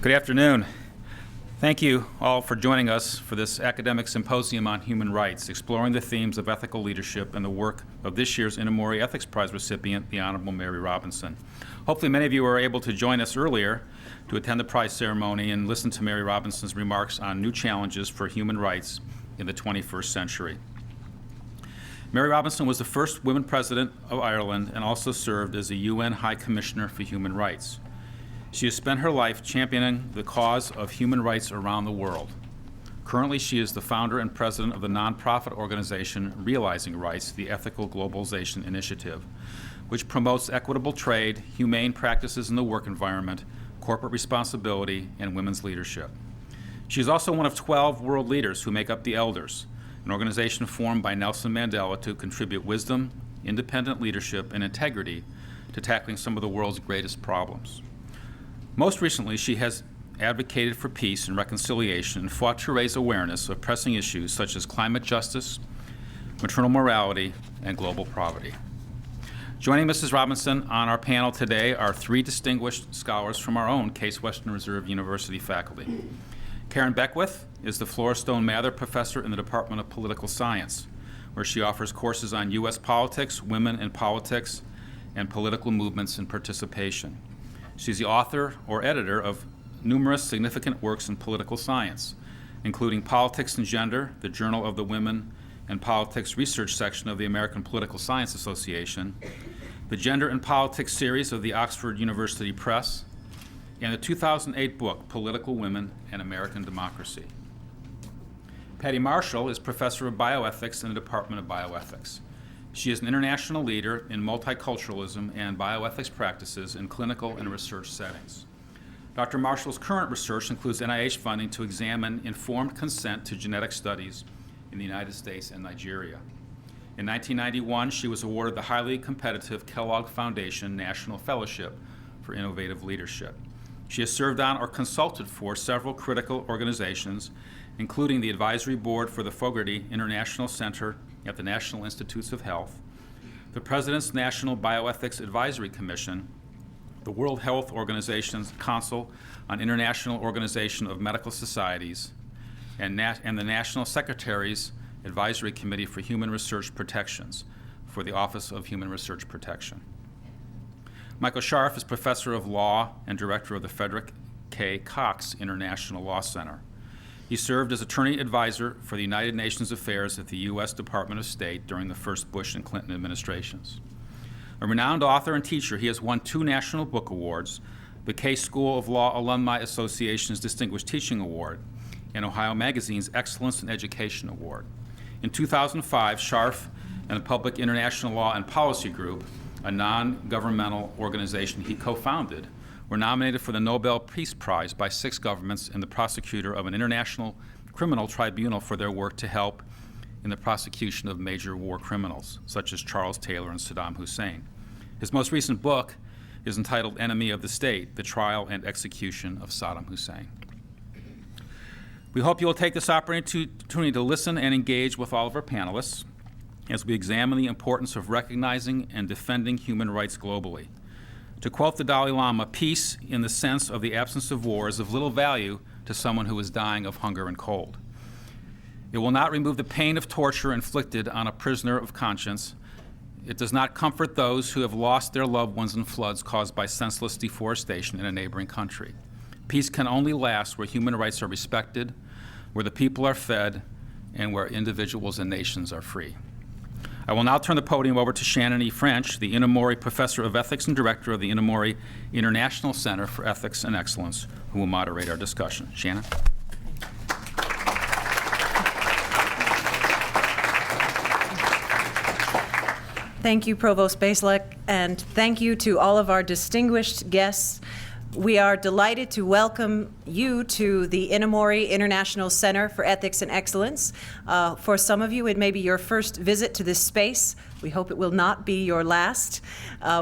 Good afternoon. Thank you all for joining us for this academic symposium on human rights, exploring the themes of ethical leadership and the work of this year's Inamori Ethics Prize recipient, the Honorable Mary Robinson. Hopefully many of you were able to join us earlier to attend the prize ceremony and listen to Mary Robinson's remarks on new challenges for human rights in the 21st century. Mary Robinson was the first woman president of Ireland and also served as a UN High Commissioner for Human Rights. She has spent her life championing the cause of human rights around the world. Currently, she is the founder and president of the nonprofit organization Realizing Rights, the Ethical Globalization Initiative, which promotes equitable trade, humane practices in the work environment, corporate responsibility, and women's leadership. She is also one of 12 world leaders who make up the Elders, an organization formed by Nelson Mandela to contribute wisdom, independent leadership, and integrity to tackling some of the world's greatest problems. Most recently, she has advocated for peace and reconciliation and fought to raise awareness of pressing issues such as climate justice, maternal morality, and global poverty. Joining Mrs. Robinson on our panel today are three distinguished scholars from our own Case Western Reserve University faculty. Karen Beckwith is the Florestone Mather Professor in the Department of Political Science, where she offers courses on U.S. politics, women in politics, and political movements and participation. She's the author or editor of numerous significant works in political science, including Politics and Gender, the Journal of the Women and Politics Research section of the American Political Science Association, the Gender and Politics series of the Oxford University Press, and the 2008 book, Political Women and American Democracy. Patty Marshall is professor of bioethics in the Department of Bioethics. She is an international leader in multiculturalism and bioethics practices in clinical and research settings. Dr. Marshall's current research includes NIH funding to examine informed consent to genetic studies in the United States and Nigeria. In 1991, she was awarded the highly competitive Kellogg Foundation National Fellowship for Innovative Leadership. She has served on or consulted for several critical organizations, including the Advisory Board for the Fogarty International Center at the National Institutes of Health, the President's National Bioethics Advisory Commission, the World Health Organization's Council on International Organization of Medical Societies, and the National Secretary's Advisory Committee for Human Research Protections for the Office of Human Research Protection. Michael Scharf is professor of law and director of the Frederick K. Cox International Law Center. He served as attorney advisor for the United Nations Affairs at the U.S. Department of State during the first Bush and Clinton administrations. A renowned author and teacher, he has won 2 National Book Awards, the Case School of Law Alumni Association's Distinguished Teaching Award, and Ohio Magazine's Excellence in Education Award. In 2005, Scharf and the Public International Law and Policy Group, a non-governmental organization he co-founded, were nominated for the Nobel Peace Prize by 6 governments and the prosecutor of an international criminal tribunal for their work to help in the prosecution of major war criminals, such as Charles Taylor and Saddam Hussein. His most recent book is entitled Enemy of the State, The Trial and Execution of Saddam Hussein. We hope you will take this opportunity to listen and engage with all of our panelists as we examine the importance of recognizing and defending human rights globally. To quote the Dalai Lama, peace in the sense of the absence of war is of little value to someone who is dying of hunger and cold. It will not remove the pain of torture inflicted on a prisoner of conscience. It does not comfort those who have lost their loved ones in floods caused by senseless deforestation in a neighboring country. Peace can only last where human rights are respected, where the people are fed, and where individuals and nations are free. I will now turn the podium over to Shannon E. French, the Inamori Professor of Ethics and Director of the Inamori International Center for Ethics and Excellence, who will moderate our discussion. Shannon? Thank you, Provost Baselek, and thank you to all of our distinguished guests. We are delighted to welcome you to the Inamori International Center for Ethics and Excellence. For some of you, it may be your first visit to this space. We hope it will not be your last.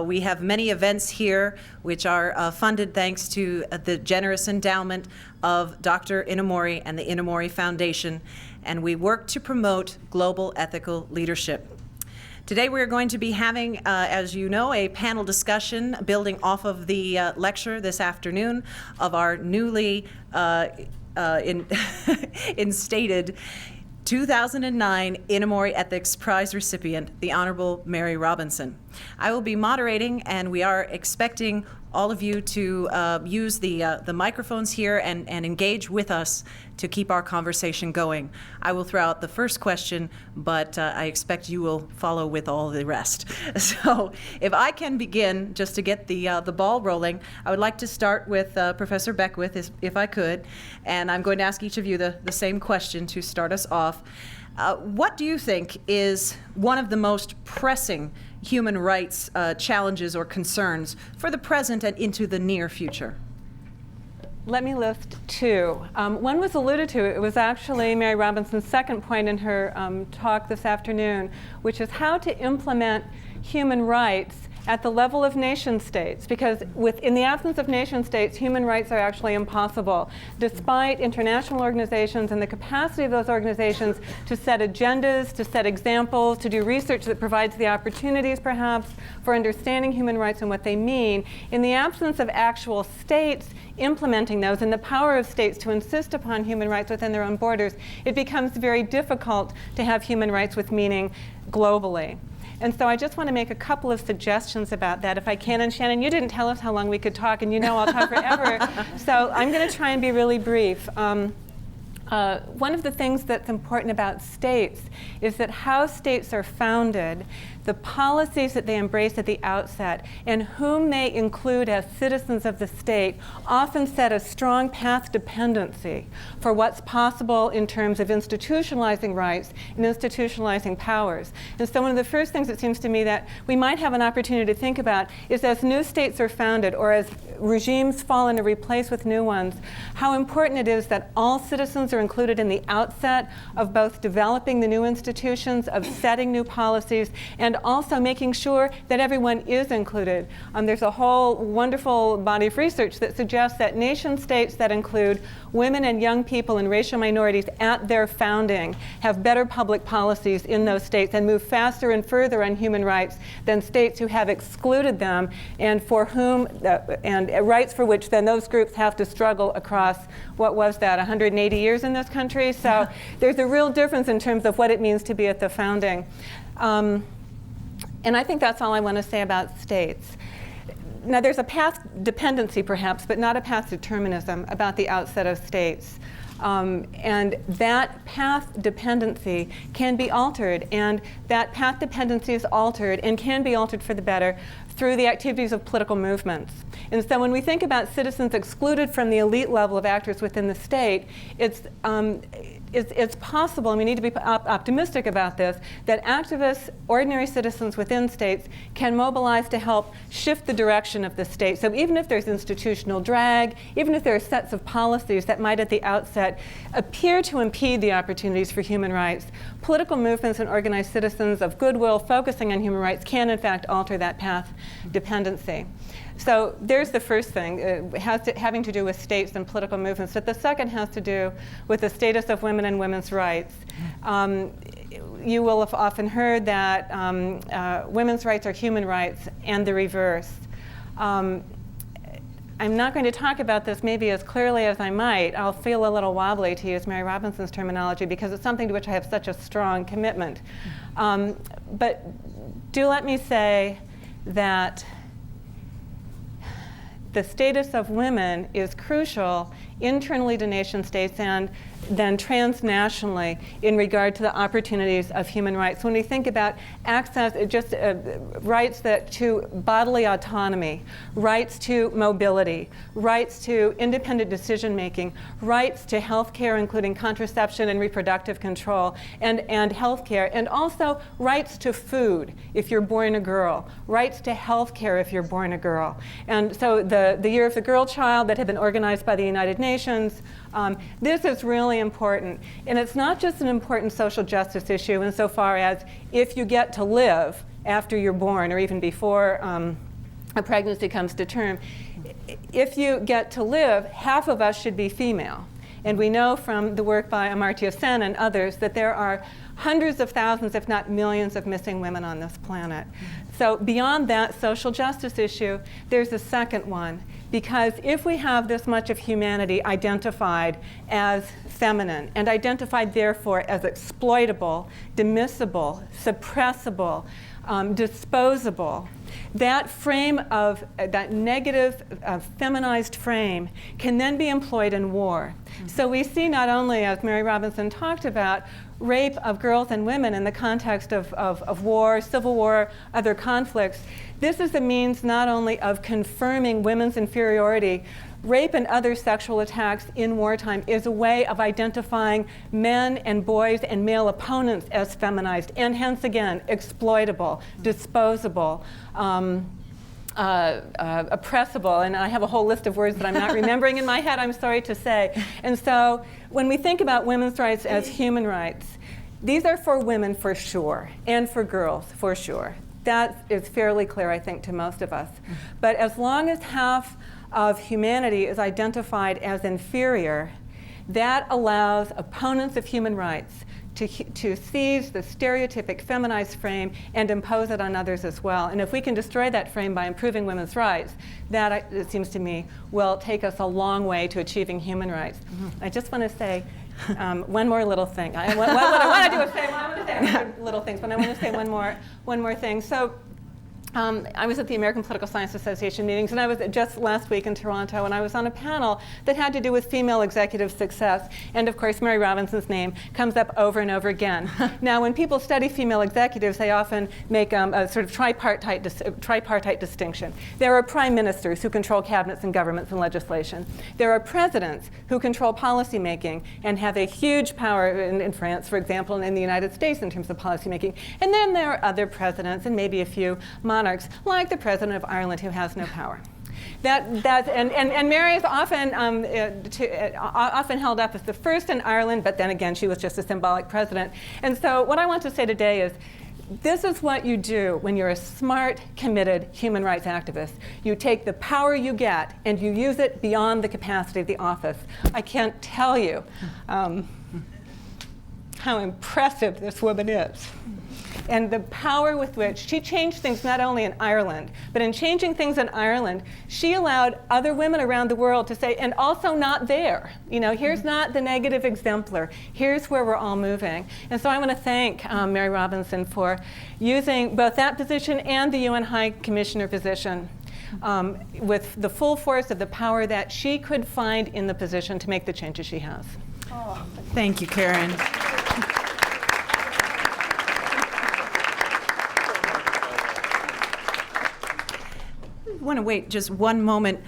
We have many events here which are funded thanks to the generous endowment of Dr. Inamori and the Inamori Foundation, and we work to promote global ethical leadership. Today we're going to be having, as you know, a panel discussion building off of the lecture this afternoon of our newly instated 2009 Inamori Ethics Prize recipient, the Honorable Mary Robinson. I will be moderating, and we are expecting all of you to use the microphones here and engage with us to keep our conversation going. I will throw out the first question, but I expect you will follow with all the rest. So if I can begin, just to get the ball rolling, I would like to start with Professor Beckwith, if I could, and I'm going to ask each of you the same question to start us off. What do you think is one of the most pressing human rights challenges or concerns for the present and into the near future? Let me list two. One was alluded to. It was actually Mary Robinson's second point in her talk this afternoon, which is how to implement human rights at the level of nation states, because in the absence of nation states, human rights are actually impossible, despite international organizations and the capacity of those organizations to set agendas, to set examples, to do research that provides the opportunities, perhaps, for understanding human rights and what they mean. In the absence of actual states implementing those and the power of states to insist upon human rights within their own borders, it becomes very difficult to have human rights with meaning globally. And so I just want to make a couple of suggestions about that, if I can. And Shannon, you didn't tell us how long we could talk, and you know I'll talk forever. So I'm going to try and be really brief. One of the things that's important about states is that how states are founded, the policies that they embrace at the outset, and whom they include as citizens of the state often set a strong path dependency for what's possible in terms of institutionalizing rights and institutionalizing powers. And so one of the first things it seems to me that we might have an opportunity to think about is, as new states are founded or as regimes fall and are replaced with new ones, how important it is that all citizens are included in the outset of both developing the new institutions, of setting new policies, and also making sure that everyone is included. There's a whole wonderful body of research that suggests that nation states that include women and young people and racial minorities at their founding have better public policies in those states and move faster and further on human rights than states who have excluded them and for whom, and rights for which then those groups have to struggle across, what was that, 180 years in this country? So there's a real difference in terms of what it means to be at the founding. And I think that's all I want to say about states. Now, there's a path dependency, perhaps, but not a path determinism about the outset of states. And that path dependency can be altered, and that path dependency is altered and can be altered for the better through the activities of political movements. And so when we think about citizens excluded from the elite level of actors within the state, it's possible, and we need to be optimistic about this, that activists, ordinary citizens within states, can mobilize to help shift the direction of the state. So even if there's institutional drag, even if there are sets of policies that might at the outset appear to impede the opportunities for human rights, political movements and organized citizens of goodwill focusing on human rights can in fact alter that path dependency. So there's the first thing, having to do with states and political movements. But the second has to do with the status of women and women's rights. You will have often heard that women's rights are human rights and the reverse. I'm not going to talk about this maybe as clearly as I might. I'll feel a little wobbly to use Mary Robinson's terminology because it's something to which I have such a strong commitment. But do let me say that the status of women is crucial internally to nation states and then transnationally in regard to the opportunities of human rights. When we think about access, rights to bodily autonomy, rights to mobility, rights to independent decision making, rights to health care, including contraception and reproductive control, and health care, and also rights to food if you're born a girl, rights to health care if you're born a girl. And so the Year of the Girl Child that had been organized by the United Nations, this is really important. And it's not just an important social justice issue insofar as if you get to live after you're born or even before a pregnancy comes to term, if you get to live, half of us should be female. And we know from the work by Amartya Sen and others that there are hundreds of thousands, if not millions, of missing women on this planet. So beyond that social justice issue, there's a second one. Because if we have this much of humanity identified as feminine, and identified therefore as exploitable, demisable, suppressible, disposable, that frame of, that negative feminized frame can then be employed in war. So we see not only, as Mary Robinson talked about, rape of girls and women in the context of war, civil war, other conflicts. This is a means not only of confirming women's inferiority. Rape and other sexual attacks in wartime is a way of identifying men and boys and male opponents as feminized, and hence again, exploitable, disposable, oppressible, and I have a whole list of words that I'm not remembering in my head, I'm sorry to say. And so when we think about women's rights as human rights, these are for women for sure, and for girls for sure. That is fairly clear, I think, to most of us. But as long as half of humanity is identified as inferior, that allows opponents of human rights to seize the stereotypic feminized frame and impose it on others as well. And if we can destroy that frame by improving women's rights, that, it seems to me, will take us a long way to achieving human rights. I just want to say one more little thing. What I want to do is say, I want to say other little things, but I want to say one more thing. So I was at the American Political Science Association meetings, and I was just last week in Toronto, and I was on a panel that had to do with female executive success. And of course, Mary Robinson's name comes up over and over again. Now, when people study female executives, they often make a sort of tripartite distinction. There are prime ministers who control cabinets and governments and legislation. There are presidents who control policy making and have a huge power in France, for example, and in the United States in terms of policy making. And then there are other presidents and maybe a few monarchs, like the president of Ireland, who has no power. And Mary is often held up as the first in Ireland, but then again, she was just a symbolic president. And so what I want to say today is, this is what you do when you're a smart, committed human rights activist. You take the power you get and you use it beyond the capacity of the office. I can't tell you how impressive this woman is. And the power with which she changed things not only in Ireland, but in changing things in Ireland, she allowed other women around the world to say, and also not there. You know, here's not the negative exemplar. Here's where we're all moving. And so I want to thank Mary Robinson for using both that position and the UN High Commissioner position with the full force of the power that she could find in the position to make the changes she has. Oh, thank you, Karen. I want to wait just one moment.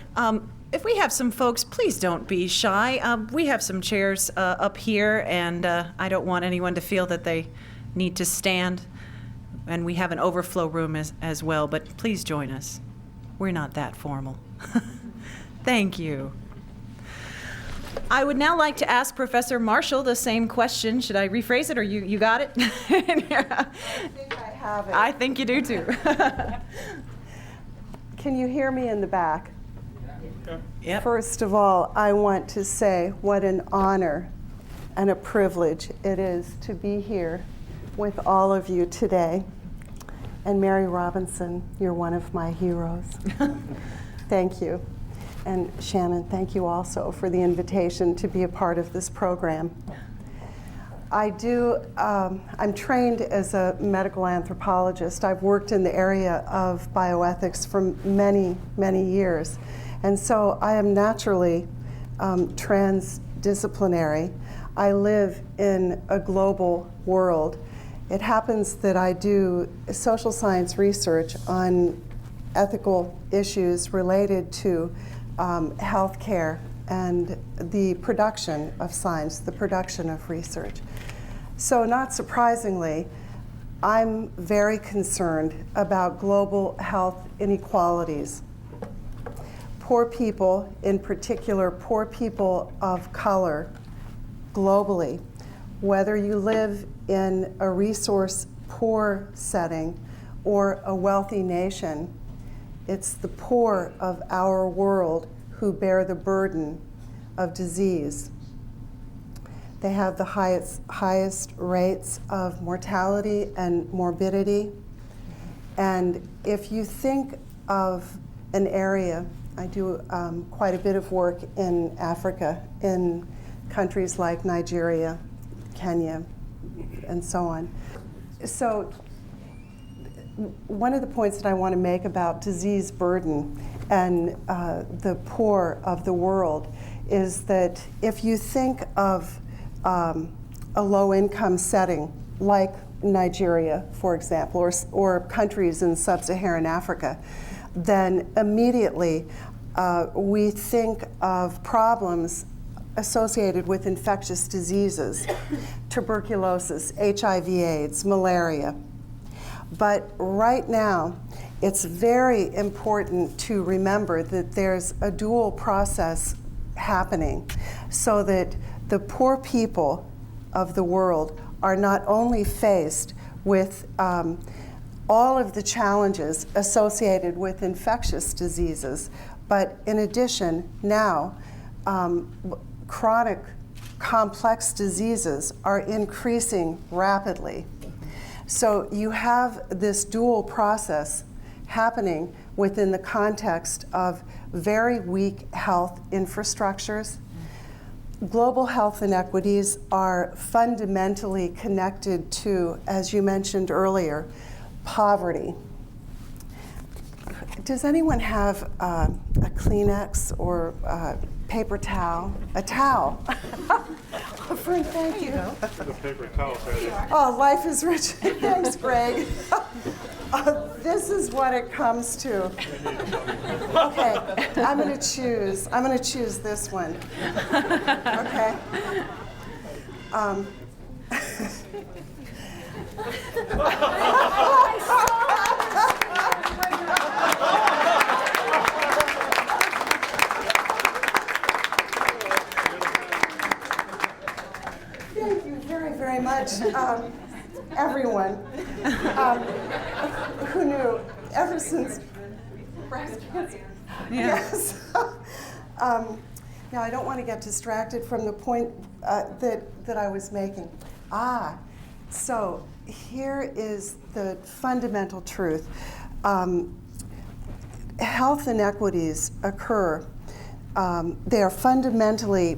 If we have some folks, please don't be shy. We have some chairs up here, and I don't want anyone to feel that they need to stand. And we have an overflow room as well, but please join us. We're not that formal. Thank you. I would now like to ask Professor Marshall the same question. Should I rephrase it, or you got it? I think I have it. I think you do too. Can you hear me in the back? Yep. First of all, I want to say what an honor and a privilege it is to be here with all of you today. And Mary Robinson, you're one of my heroes. Thank you. And Shannon, thank you also for the invitation to be a part of this program. I'm trained as a medical anthropologist. I've worked in the area of bioethics for many, many years. And so I am naturally transdisciplinary. I live in a global world. It happens that I do social science research on ethical issues related to healthcare and the production of science, the production of research. So not surprisingly, I'm very concerned about global health inequalities. Poor people, in particular poor people of color, globally, whether you live in a resource-poor setting or a wealthy nation, it's the poor of our world who bear the burden of disease, They have the highest rates of mortality and morbidity. And if you think of an area, I do quite a bit of work in Africa, in countries like Nigeria, Kenya, and so on. So one of the points that I want to make about disease burden and the poor of the world is that if you think of a low-income setting like Nigeria, for example, or countries in sub-Saharan Africa, then immediately we think of problems associated with infectious diseases, tuberculosis, HIV/AIDS, malaria. But right now, it's very important to remember that there's a dual process happening so that the poor people of the world are not only faced with all of the challenges associated with infectious diseases, but in addition, now, chronic complex diseases are increasing rapidly. So you have this dual process happening within the context of very weak health infrastructures. Global health inequities are fundamentally connected to, as you mentioned earlier, poverty. Does anyone have a Kleenex or paper towel? A towel. Fern, thank you. The paper towel. Oh, life is rich. Thanks, Greg. This is what it comes to. Okay, I'm going to choose. I'm going to choose this one. Okay. Thank you very much, everyone. Who knew? Ever since breast cancer. Yeah. Yes. Now, I don't want to get distracted from the point that I was making. So here is the fundamental truth. Health inequities occur. They are fundamentally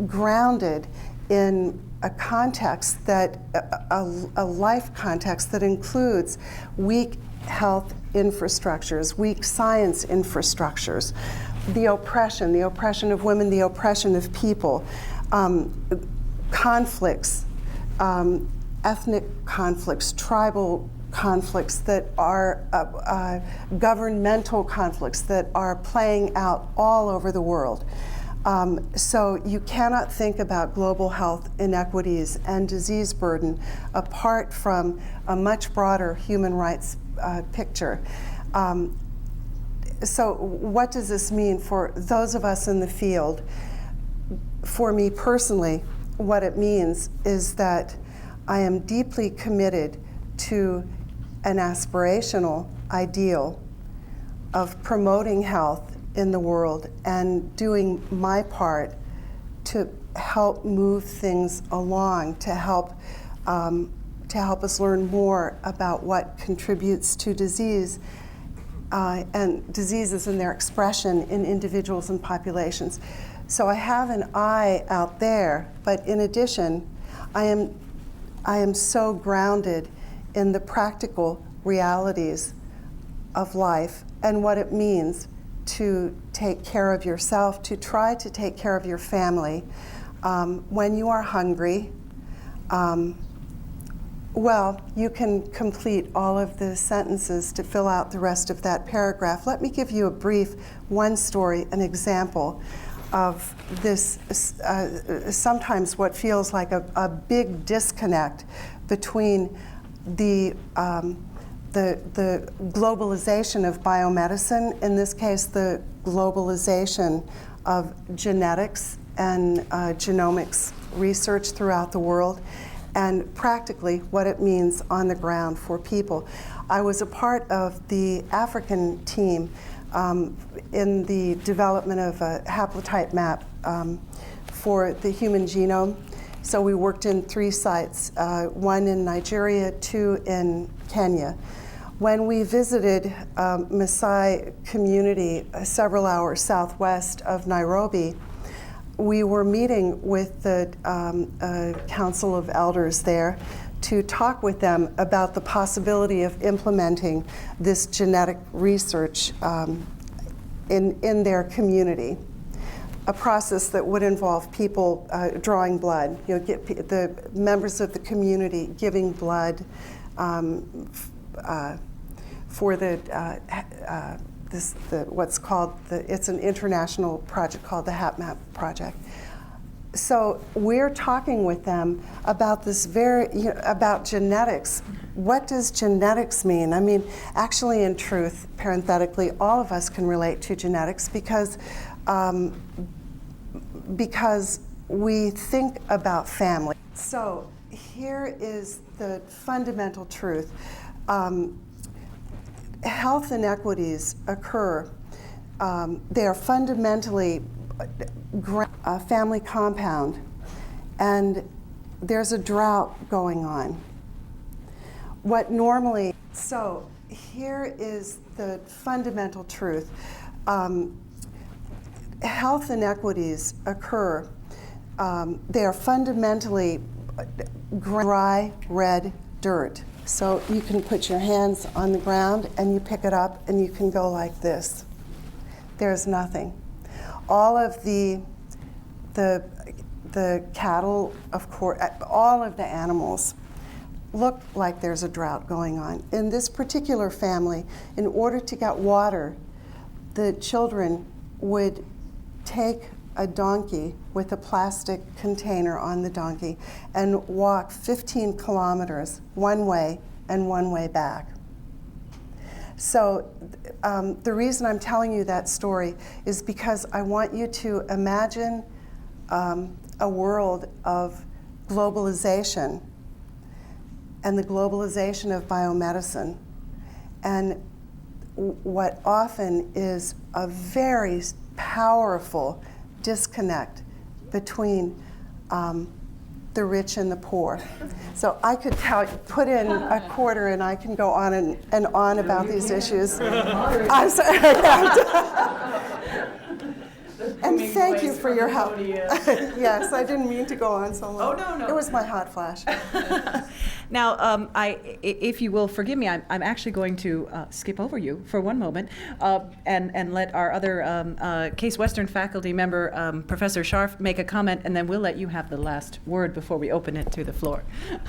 grounded in a context that, a life context that includes weak health infrastructures, weak science infrastructures, the oppression of women, the oppression of people, conflicts, ethnic conflicts, tribal conflicts that are governmental conflicts that are playing out all over the world. So you cannot think about global health inequities and disease burden apart from a much broader human rights picture. So what does this mean for those of us in the field? For me personally, what it means is that I am deeply committed to an aspirational ideal of promoting health in the world and doing my part to help move things along, to help us learn more about what contributes to disease and diseases and their expression in individuals and populations. So I have an eye out there, but in addition, I am so grounded in the practical realities of life and what it means to take care of yourself, to try to take care of your family. When you are hungry, well, you can complete all of the sentences to fill out the rest of that paragraph. Let me give you a brief one story, an example of this, sometimes what feels like a big disconnect between the globalization of biomedicine, in this case, the globalization of genetics and genomics research throughout the world, and practically what it means on the ground for people. I was a part of the African team in the development of a haplotype map for the human genome, So we worked in 3 sites, 1 in Nigeria, 2 in Kenya. When we visited Maasai community several hours southwest of Nairobi, we were meeting with the Council of Elders there to talk with them about the possibility of implementing this genetic research in their community. A process that would involve people drawing blood, the members of the community giving blood for what's called it's an international project called the HapMap project. So we're talking with them about this about genetics. What does genetics mean? I mean, actually, in truth, parenthetically, all of us can relate to genetics because we think about family. So here is the fundamental truth. Health inequities occur. They are fundamentally a family compound, and there's a drought going on. So here is the fundamental truth. Health inequities occur. They are fundamentally dry, red dirt. So you can put your hands on the ground and you pick it up and you can go like this. There's nothing. All of the cattle, of course, all of the animals look like there's a drought going on. In this particular family, in order to get water, the children would take a donkey with a plastic container on the donkey and walk 15 kilometers one way and one way back. So the reason I'm telling you that story is because I want you to imagine a world of globalization and the globalization of biomedicine, and what often is a very powerful disconnect between the rich and the poor. So I could put in a quarter and I can go on and on about these issues. I'm sorry. And thank you for your help. Yes, I didn't mean to go on so long. Oh, no. It was my hot flash. Now, if you will forgive me, I'm actually going to skip over you for one moment and let our other Case Western faculty member, Professor Scharf, make a comment, and then we'll let you have the last word before we open it to the floor.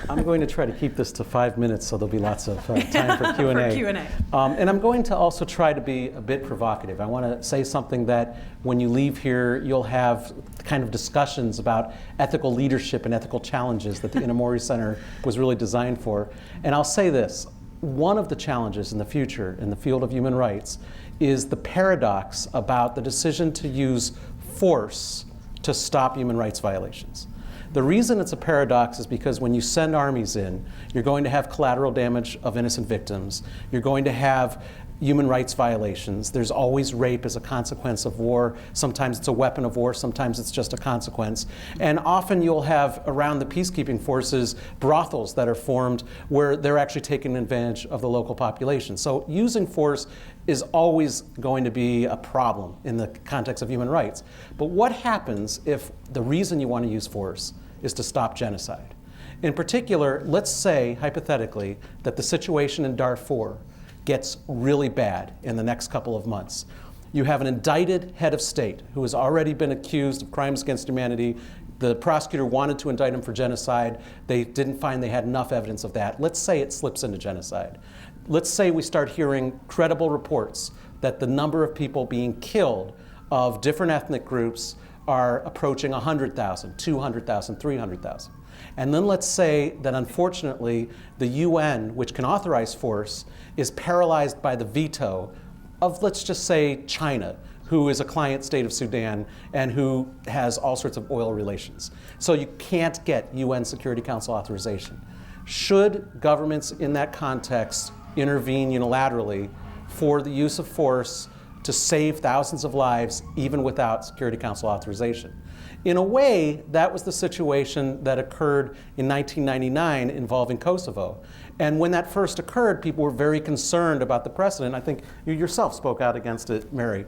I'm going to try to keep this to 5 minutes, so there'll be lots of time for Q&A. For Q&A. And I'm going to also try to be a bit provocative. I want to say something that when you leave here, you'll have kind of discussions about ethical leadership and ethical challenges that the Inamori Center was really designed for. And I'll say this, one of the challenges in the future in the field of human rights is the paradox about the decision to use force to stop human rights violations. The reason it's a paradox is because when you send armies in, you're going to have collateral damage of innocent victims. You're going to have human rights violations. There's always rape as a consequence of war. Sometimes it's a weapon of war, sometimes it's just a consequence. And often you'll have around the peacekeeping forces brothels that are formed where they're actually taking advantage of the local population. So using force is always going to be a problem in the context of human rights. But what happens if the reason you want to use force is to stop genocide? In particular, let's say, hypothetically, that the situation in Darfur gets really bad in the next couple of months. You have an indicted head of state who has already been accused of crimes against humanity. The prosecutor wanted to indict him for genocide. They didn't find they had enough evidence of that. Let's say it slips into genocide. Let's say we start hearing credible reports that the number of people being killed of different ethnic groups are approaching 100,000, 200,000, 300,000. And then let's say that unfortunately the UN, which can authorize force, is paralyzed by the veto of, let's just say, China, who is a client state of Sudan and who has all sorts of oil relations. So you can't get UN Security Council authorization. Should governments in that context intervene unilaterally for the use of force to save thousands of lives even without Security Council authorization? In a way, that was the situation that occurred in 1999 involving Kosovo. And when that first occurred, people were very concerned about the precedent. I think you yourself spoke out against it, Mary.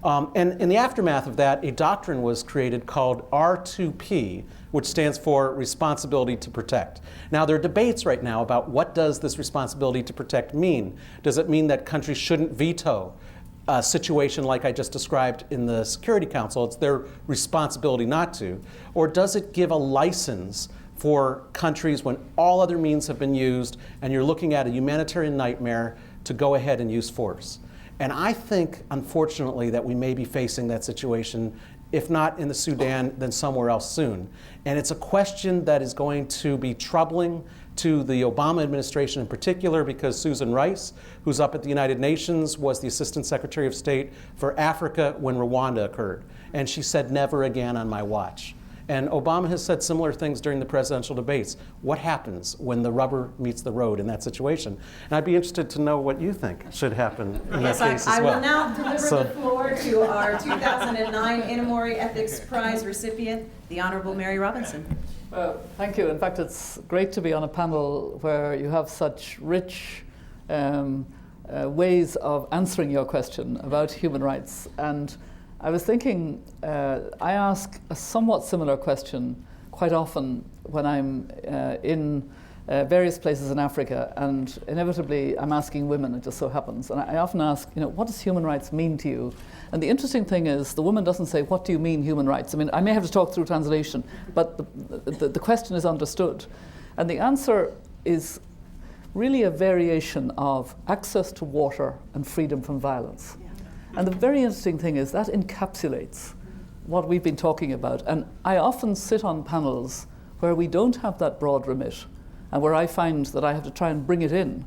And in the aftermath of that, a doctrine was created called R2P, which stands for Responsibility to Protect. Now, there are debates right now about what does this responsibility to protect mean. Does it mean that countries shouldn't veto a situation like I just described in the Security Council? It's their responsibility not to. Or does it give a license for countries when all other means have been used and you're looking at a humanitarian nightmare to go ahead and use force? And I think, unfortunately, that we may be facing that situation, if not in the Sudan, then somewhere else soon. And it's a question that is going to be troubling to the Obama administration in particular, because Susan Rice, who's up at the United Nations, was the Assistant Secretary of State for Africa when Rwanda occurred. And she said, never again on my watch. And Obama has said similar things during the presidential debates. What happens when the rubber meets the road in that situation? And I'd be interested to know what you think should happen in that case as well. I will now deliver the floor to our 2009 Inamori Ethics Prize recipient, the Honorable Mary Robinson. Well, thank you. In fact, it's great to be on a panel where you have such rich ways of answering your question about human rights. And I was thinking, I ask a somewhat similar question quite often when I'm in various places in Africa, and inevitably I'm asking women, it just so happens. And I often ask, what does human rights mean to you? And the interesting thing is, the woman doesn't say, what do you mean human rights? I mean, I may have to talk through translation, but the question is understood. And the answer is really a variation of access to water and freedom from violence. And the very interesting thing is that encapsulates what we've been talking about. And I often sit on panels where we don't have that broad remit and where I find that I have to try and bring it in.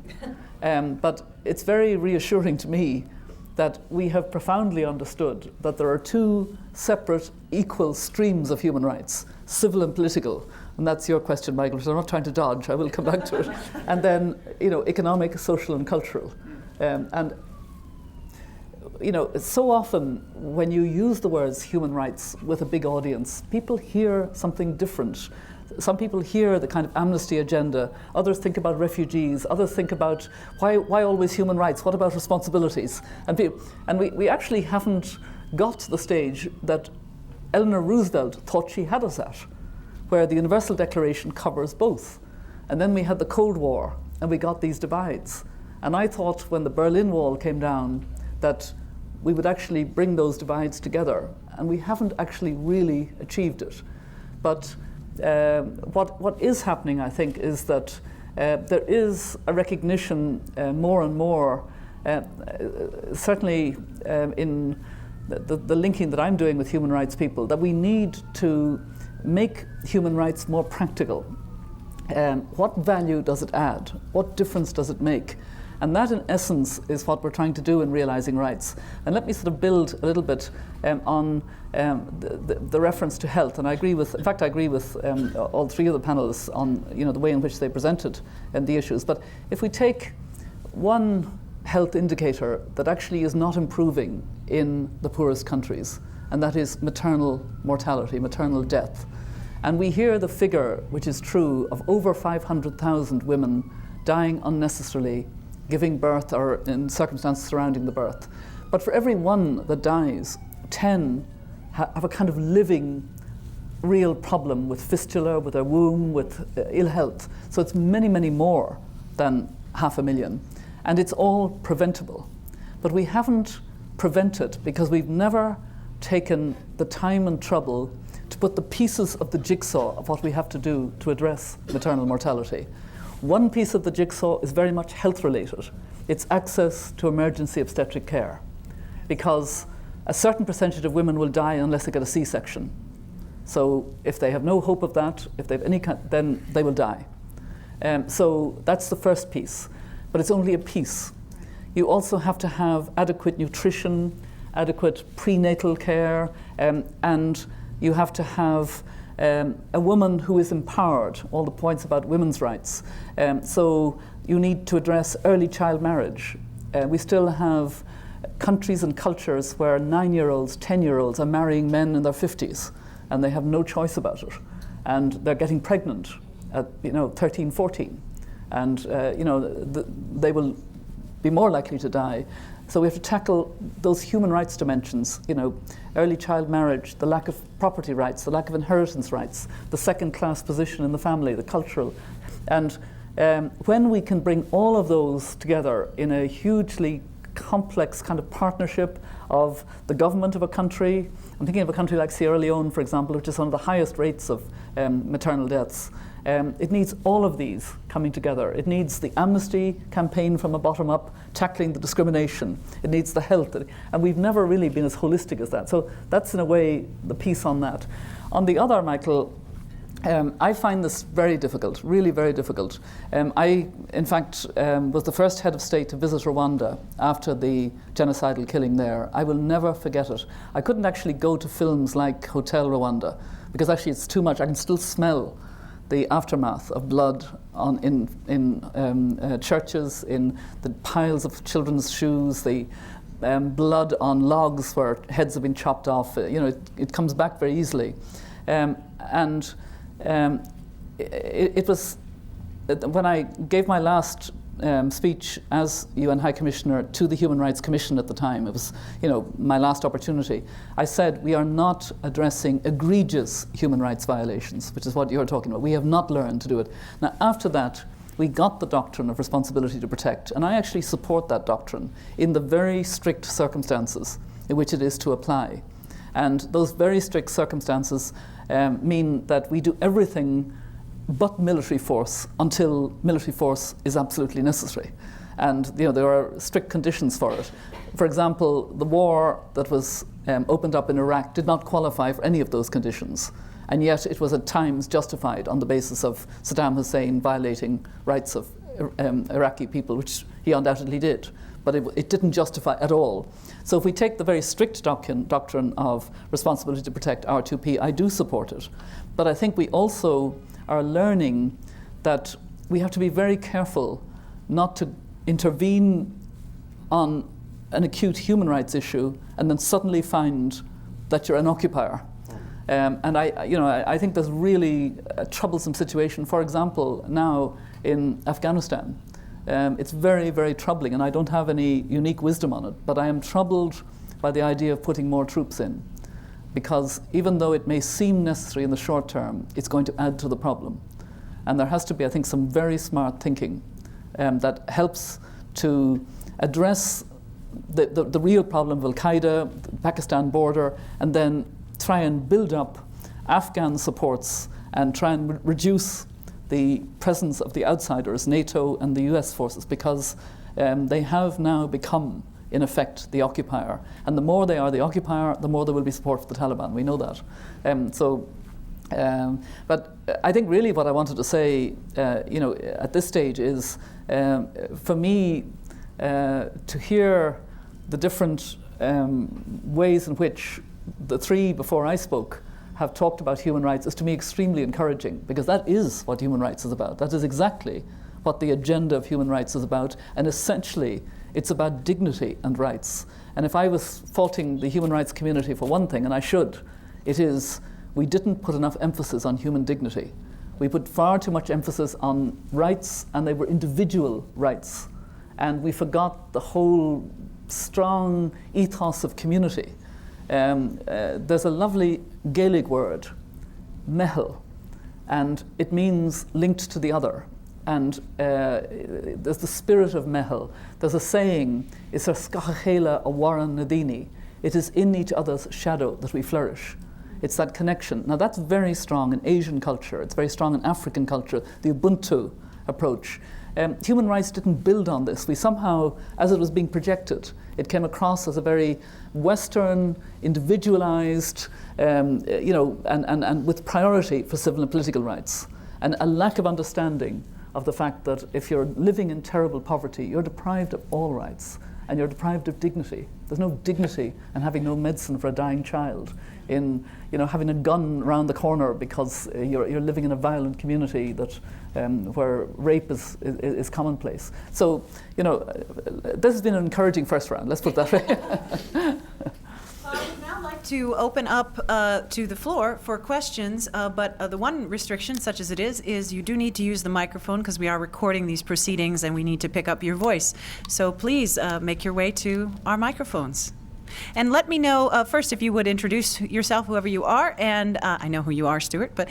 But it's very reassuring to me that we have profoundly understood that there are two separate, equal streams of human rights, civil and political. And that's your question, Michael, which I'm not trying to dodge. I will come back to it. And then, economic, social, and cultural. So often when you use the words human rights with a big audience, people hear something different. Some people hear the kind of amnesty agenda, others think about refugees, others think about why always human rights, what about responsibilities? And we actually haven't got to the stage that Eleanor Roosevelt thought she had us at, where the Universal Declaration covers both. And then we had the Cold War, and we got these divides. And I thought when the Berlin Wall came down that we would actually bring those divides together, and we haven't actually really achieved it. But what is happening, I think, is that there is a recognition more and more, certainly in the linking that I'm doing with human rights people, that we need to make human rights more practical. What value does it add? What difference does it make? And that, in essence, is what we're trying to do in realizing rights. And let me sort of build a little bit on the reference to health. And I agree with all three of the panelists on the way in which they presented the issues. But if we take one health indicator that actually is not improving in the poorest countries, and that is maternal mortality, maternal death. And we hear the figure, which is true, of over 500,000 women dying unnecessarily, giving birth or in circumstances surrounding the birth. But for every one that dies, 10 have a kind of living, real problem with fistula, with their womb, with ill health. So it's many, many more than 500,000. And it's all preventable. But we haven't prevented because we've never taken the time and trouble to put the pieces of the jigsaw of what we have to do to address maternal mortality. One piece of the jigsaw is very much health related. It's access to emergency obstetric care, because a certain percentage of women will die unless they get a C-section. So if they have no hope of that, if they have any kind, then they will die. So that's the first piece, but it's only a piece. You also have to have adequate nutrition, adequate prenatal care, and you have to have a woman who is empowered, all the points about women's rights. So you need to address early child marriage. We still have countries and cultures where 9-year-olds, 10-year-olds are marrying men in their 50s. and they have no choice about it. And they're getting pregnant at 13, 14. And they will be more likely to die. So we have to tackle those human rights dimensions, early child marriage, the lack of property rights, the lack of inheritance rights, the second-class position in the family, the cultural. And when we can bring all of those together in a hugely complex kind of partnership of the government of a country, I'm thinking of a country like Sierra Leone, for example, which is one of the highest rates of maternal deaths. It needs all of these coming together. It needs the amnesty campaign from a bottom up, tackling the discrimination. It needs the health. And we've never really been as holistic as that. So that's, in a way, the piece on that. On the other, Michael, I find this very difficult, really very difficult. I, in fact, was the first head of state to visit Rwanda after the genocidal killing there. I will never forget it. I couldn't actually go to films like Hotel Rwanda because actually it's too much. I can still smell the aftermath of blood in churches, in the piles of children's shoes, the blood on logs where heads have been chopped off. It comes back very easily. It was when I gave my last speech as UN High Commissioner to the Human Rights Commission at the time. It was, my last opportunity. I said, we are not addressing egregious human rights violations, which is what you're talking about. We have not learned to do it. Now, after that, we got the doctrine of responsibility to protect, and I actually support that doctrine in the very strict circumstances in which it is to apply. And those very strict circumstances mean that we do everything but military force until military force is absolutely necessary. And there are strict conditions for it. For example, the war that was opened up in Iraq did not qualify for any of those conditions. And yet it was at times justified on the basis of Saddam Hussein violating rights of Iraqi people, which he undoubtedly did. But it didn't justify at all. So if we take the very strict doctrine of responsibility to protect R2P, I do support it. But I think we also are learning that we have to be very careful not to intervene on an acute human rights issue and then suddenly find that you're an occupier. And I think there's really a troublesome situation. For example, now in Afghanistan, it's very, very troubling, and I don't have any unique wisdom on it, but I am troubled by the idea of putting more troops in, because even though it may seem necessary in the short term, it's going to add to the problem. And there has to be, I think, some very smart thinking that helps to address the real problem of Al-Qaeda, the Pakistan border, and then try and build up Afghan supports and try and reduce the presence of the outsiders, NATO and the US forces, because they have now become, in effect, the occupier. And the more they are the occupier, the more there will be support for the Taliban. We know that. But I think really what I wanted to say, at this stage is, for me, to hear the different ways in which the three before I spoke have talked about human rights is to me extremely encouraging, because that is what human rights is about. That is exactly what the agenda of human rights is about, and essentially it's about dignity and rights. And if I was faulting the human rights community for one thing, and I should, it is we didn't put enough emphasis on human dignity. We put far too much emphasis on rights, and they were individual rights. And we forgot the whole strong ethos of community. There's a lovely Gaelic word, mehel, and it means linked to the other. And there's the spirit of mehel. There's a saying, "Is er skachela a waran nadini." It is in each other's shadow that we flourish. It's that connection. Now that's very strong in Asian culture. It's very strong in African culture, the Ubuntu approach. Human rights didn't build on this. We somehow, as it was being projected, it came across as a very Western, individualized, and with priority for civil and political rights, and a lack of understanding of the fact that if you're living in terrible poverty, you're deprived of all rights, and you're deprived of dignity. There's no dignity in having no medicine for a dying child, in having a gun around the corner because you're living in a violent community that where rape is commonplace. So this has been an encouraging first round. Let's put it that way. I would now like like to open up to the floor for questions, but the one restriction, such as it is you do need to use the microphone because we are recording these proceedings and we need to pick up your voice. So please make your way to our microphones. And let me know first if you would introduce yourself, whoever you are, and I know who you are, Stuart, but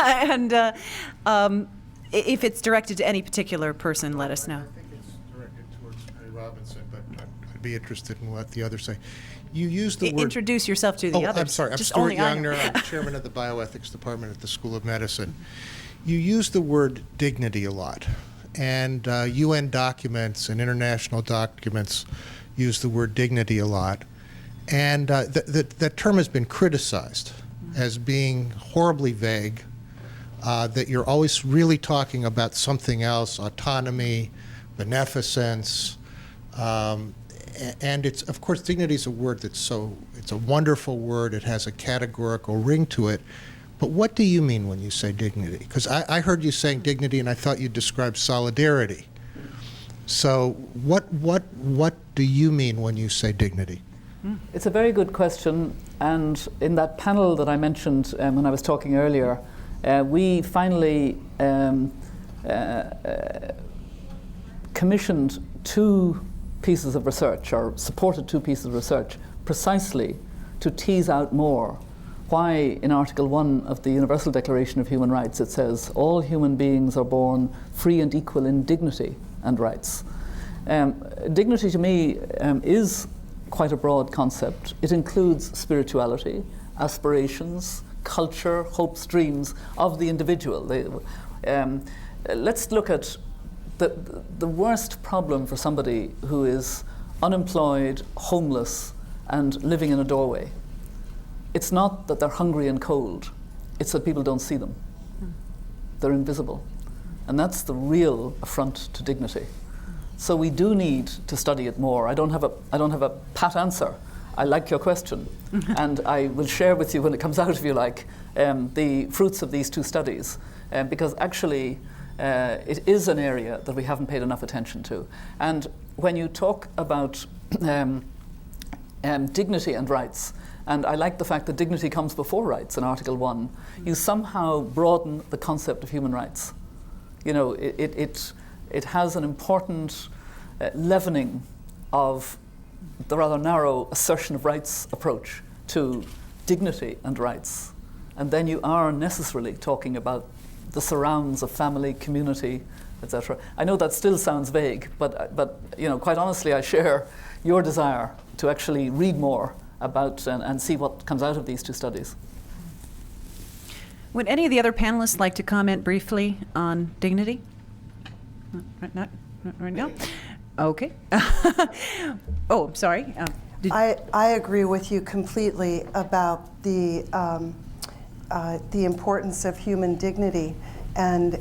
and if it's directed to any particular person, let us know. I think it's directed towards Mary Robinson, but I'd be interested in what the others say. You used the word... Introduce yourself to the others. I'm sorry. I'm Just Stuart only Youngner. I'm chairman of the Bioethics Department at the School of Medicine. You use the word dignity a lot, and UN documents and international documents use the word dignity a lot. And that term has been criticized as being horribly vague, that you're always really talking about something else, autonomy, beneficence, and it's, of course, dignity is a word it's a wonderful word, it has a categorical ring to it, but what do you mean when you say dignity? Because I heard you saying dignity and I thought you described solidarity. So what do you mean when you say dignity? It's a very good question, and in that panel that I mentioned when I was talking earlier, we finally commissioned 2 pieces of research, or supported 2 pieces of research, precisely to tease out more why in Article 1 of the Universal Declaration of Human Rights it says, all human beings are born free and equal in dignity and rights. Dignity to me is quite a broad concept. It includes spirituality, aspirations, culture, hopes, dreams of the individual. Let's look at the worst problem for somebody who is unemployed, homeless, and living in a doorway. It's not that they're hungry and cold, it's that people don't see them. They're invisible. And that's the real affront to dignity. So we do need to study it more. I don't have a pat answer. I like your question, and I will share with you when it comes out, if you like, the fruits of these 2 studies, because actually it is an area that we haven't paid enough attention to. And when you talk about dignity and rights, and I like the fact that dignity comes before rights in Article 1, you somehow broaden the concept of human rights. You know, it has an important leavening of the rather narrow assertion of rights approach to dignity and rights. And then you are necessarily talking about the surrounds of family, community, etc. I know that still sounds vague, but you know, quite honestly, I share your desire to actually read more about and see what comes out of these 2 studies. Would any of the other panelists like to comment briefly on dignity? Not right now? Okay. Oh, sorry. I agree with you completely about the importance of human dignity and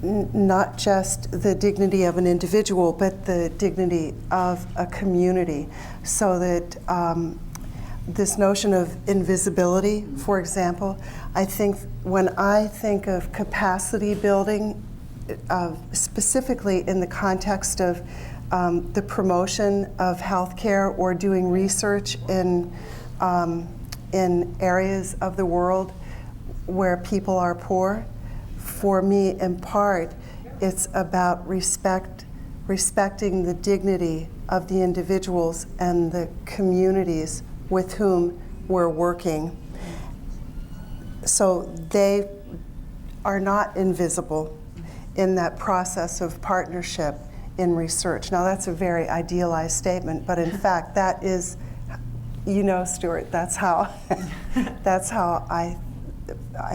not just the dignity of an individual, but the dignity of a community, so that this notion of invisibility, for example, I think when I think of capacity building, specifically in the context of the promotion of healthcare or doing research in areas of the world where people are poor, for me, in part, it's about respecting the dignity of the individuals and the communities with whom we're working. So they are not invisible in that process of partnership in research. Now that's a very idealized statement, but in fact that is, you know, Stuart, that's how I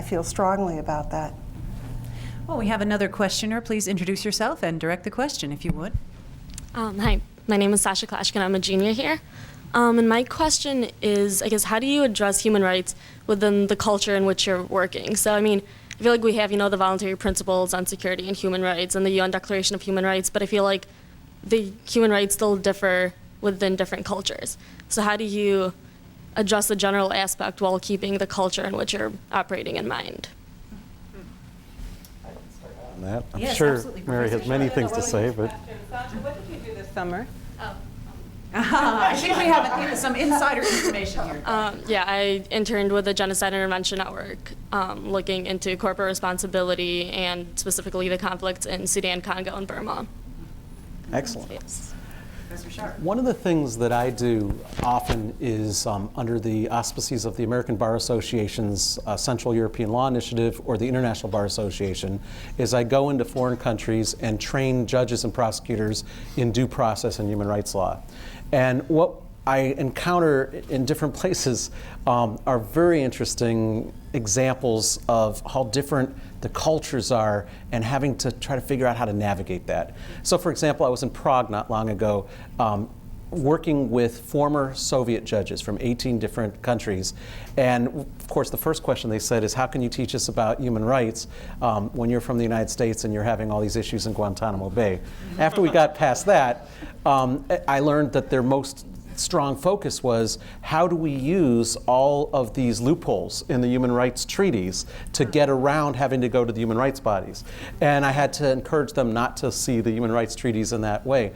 feel strongly about that. Well, we have another questioner. Please introduce yourself and direct the question, if you would. Hi, my name is Sasha Klashkin. I'm a junior here. And my question is, I guess, how do you address human rights within the culture in which you're working? So, I mean, I feel like we have, the voluntary principles on security and human rights and the UN Declaration of Human Rights, but I feel like the human rights still differ within different cultures. So how do you address the general aspect while keeping the culture in which you're operating in mind? I'm Yes, sure absolutely, Mary has Professor many Shannon. things to say, but Sasha, what did you do this summer? I think we have some insider information here. Yeah, I interned with the Genocide Intervention Network, looking into corporate responsibility and specifically the conflicts in Sudan, Congo, and Burma. Excellent. Yes. Professor Scharf. One of the things that I do often is under the auspices of the American Bar Association's Central European Law Initiative or the International Bar Association, is I go into foreign countries and train judges and prosecutors in due process and human rights law. And what I encounter in different places are very interesting examples of how different the cultures are and having to try to figure out how to navigate that. So for example, I was in Prague not long ago working with former Soviet judges from 18 different countries. And of course, the first question they said is, how can you teach us about human rights when you're from the United States and you're having all these issues in Guantanamo Bay? After we got past that, I learned that their most strong focus was, how do we use all of these loopholes in the human rights treaties to get around having to go to the human rights bodies? And I had to encourage them not to see the human rights treaties in that way.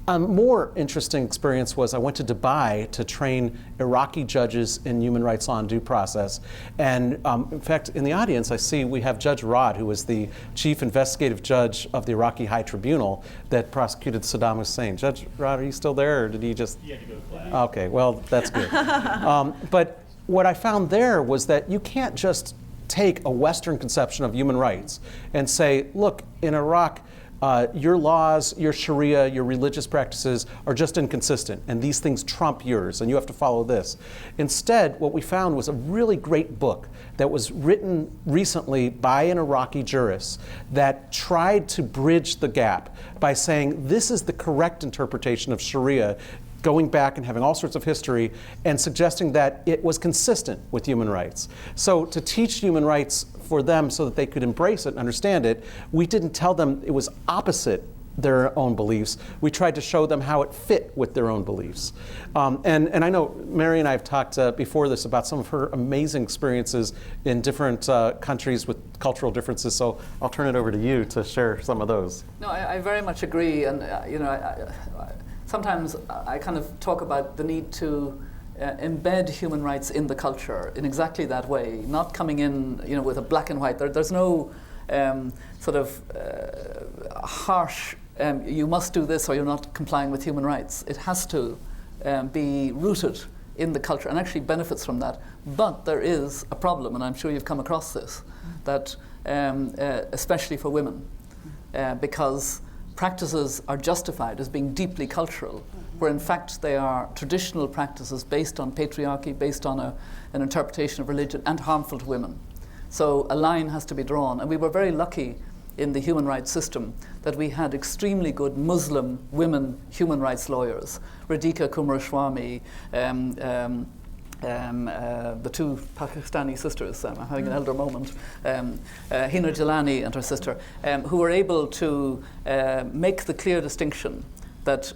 A more interesting experience was I went to Dubai to train Iraqi judges in human rights law and due process. And in fact, in the audience, I see we have Judge Rod, who was the chief investigative judge of the Iraqi High Tribunal that prosecuted Saddam Hussein. Judge Rod, are you still there, or did he just? He had to go to class. Okay, well, that's good. But what I found there was that you can't just take a Western conception of human rights and say, look, in Iraq, your laws, your Sharia, your religious practices are just inconsistent, and these things trump yours, and you have to follow this. Instead, what we found was a really great book that was written recently by an Iraqi jurist that tried to bridge the gap by saying this is the correct interpretation of Sharia, going back and having all sorts of history and suggesting that it was consistent with human rights. So to teach human rights for them so that they could embrace it and understand it, we didn't tell them it was opposite their own beliefs. We tried to show them how it fit with their own beliefs. And I know Mary and I have talked before this about some of her amazing experiences in different countries with cultural differences, so I'll turn it over to you to share some of those. No, I very much agree, and sometimes I kind of talk about the need to embed human rights in the culture in exactly that way, not coming in, with a black and white. There's no sort of harsh, you must do this or you're not complying with human rights. It has to be rooted in the culture and actually benefits from that. But there is a problem, and I'm sure you've come across this, that especially for women, because practices are justified as being deeply cultural, where in fact they are traditional practices based on patriarchy, based on an interpretation of religion, and harmful to women. So a line has to be drawn. And we were very lucky in the human rights system that we had extremely good Muslim women human rights lawyers. Radhika Kumaraswamy, the two Pakistani sisters, I'm having an elder moment, Hina Jalani and her sister, who were able to make the clear distinction that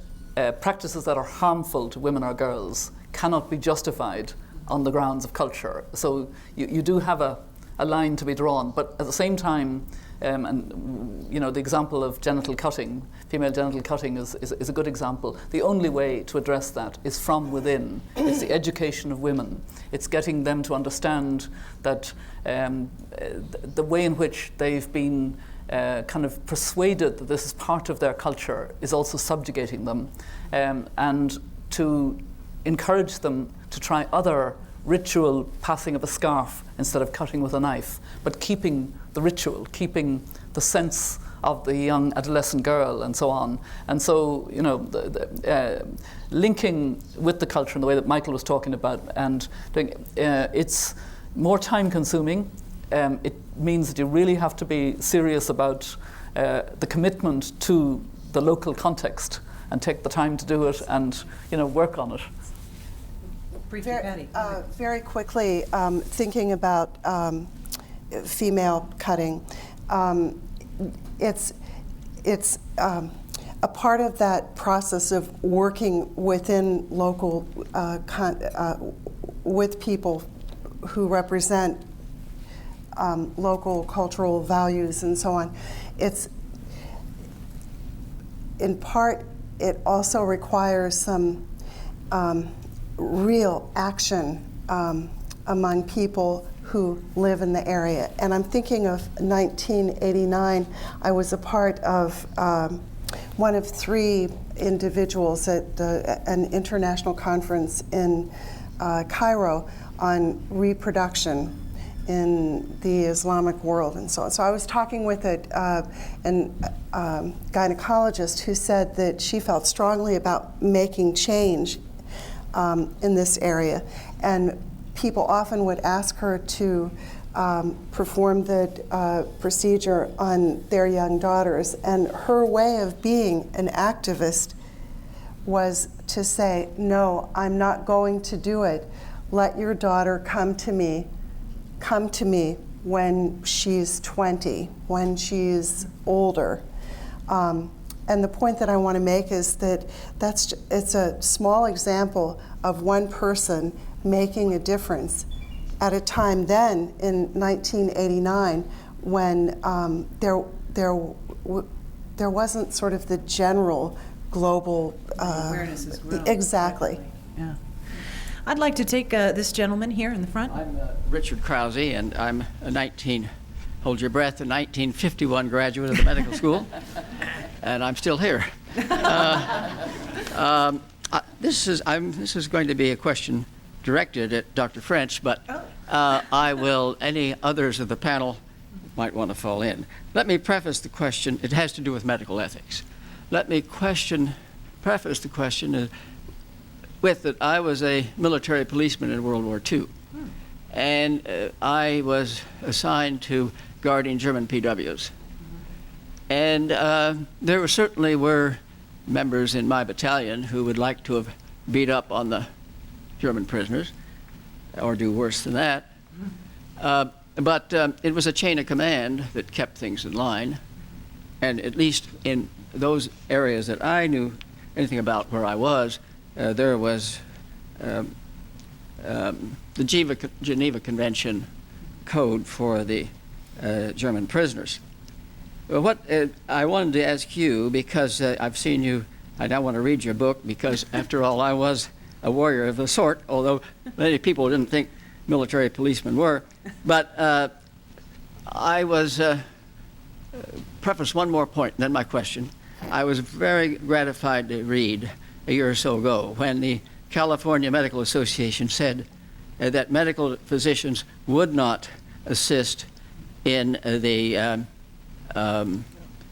practices that are harmful to women or girls cannot be justified on the grounds of culture. So you do have a line to be drawn, but at the same time, the example of genital cutting, female genital cutting is a good example. The only way to address that is from within. It's the education of women. It's getting them to understand that the way in which they've been kind of persuaded that this is part of their culture is also subjugating them, and to encourage them to try other ritual passing of a scarf instead of cutting with a knife, but keeping the ritual, keeping the sense of the young adolescent girl and so on. And so, linking with the culture in the way that Michael was talking about and doing, it's more time consuming. It means that you really have to be serious about the commitment to the local context and take the time to do it and, work on it. Very quickly, thinking about female cutting, it's a part of that process of working within local, with people who represent local cultural values and so on. It's in part it also requires some real action among people who live in the area. And I'm thinking of 1989. I was a part of one of 3 individuals at an international conference in Cairo on reproduction in the Islamic world and so on. So I was talking with a gynecologist who said that she felt strongly about making change in this area, and people often would ask her to perform the procedure on their young daughters, and her way of being an activist was to say, no, I'm not going to do it. Let your daughter come to me when she's 20, when she's older. And the point that I want to make is that it's a small example of one person making a difference at a time then in 1989 when there wasn't sort of the general global awareness has grown. Exactly. Yeah. I'd like to take this gentleman here in the front. I'm Richard Krause, and I'm hold your breath, a 1951 graduate of the medical school, and I'm still here. This is going to be a question directed at Dr. French, but any others of the panel might want to fall in. Let me preface the question. It has to do with medical ethics. Let me preface the question with that I was a military policeman in World War II. And I was assigned to guarding German PWs. And there certainly were members in my battalion who would like to have beat up on the German prisoners, or do worse than that. But it was a chain of command that kept things in line. And at least in those areas that I knew anything about where I was, there was the Geneva Convention code for the German prisoners. Well, what I wanted to ask you, because I've seen you, I now want to read your book, because after all, I was a warrior of the sort, although many people didn't think military policemen were. But I was, preface one more point, and then my question. I was very gratified to read a year or so ago when the California Medical Association said that medical physicians would not assist in the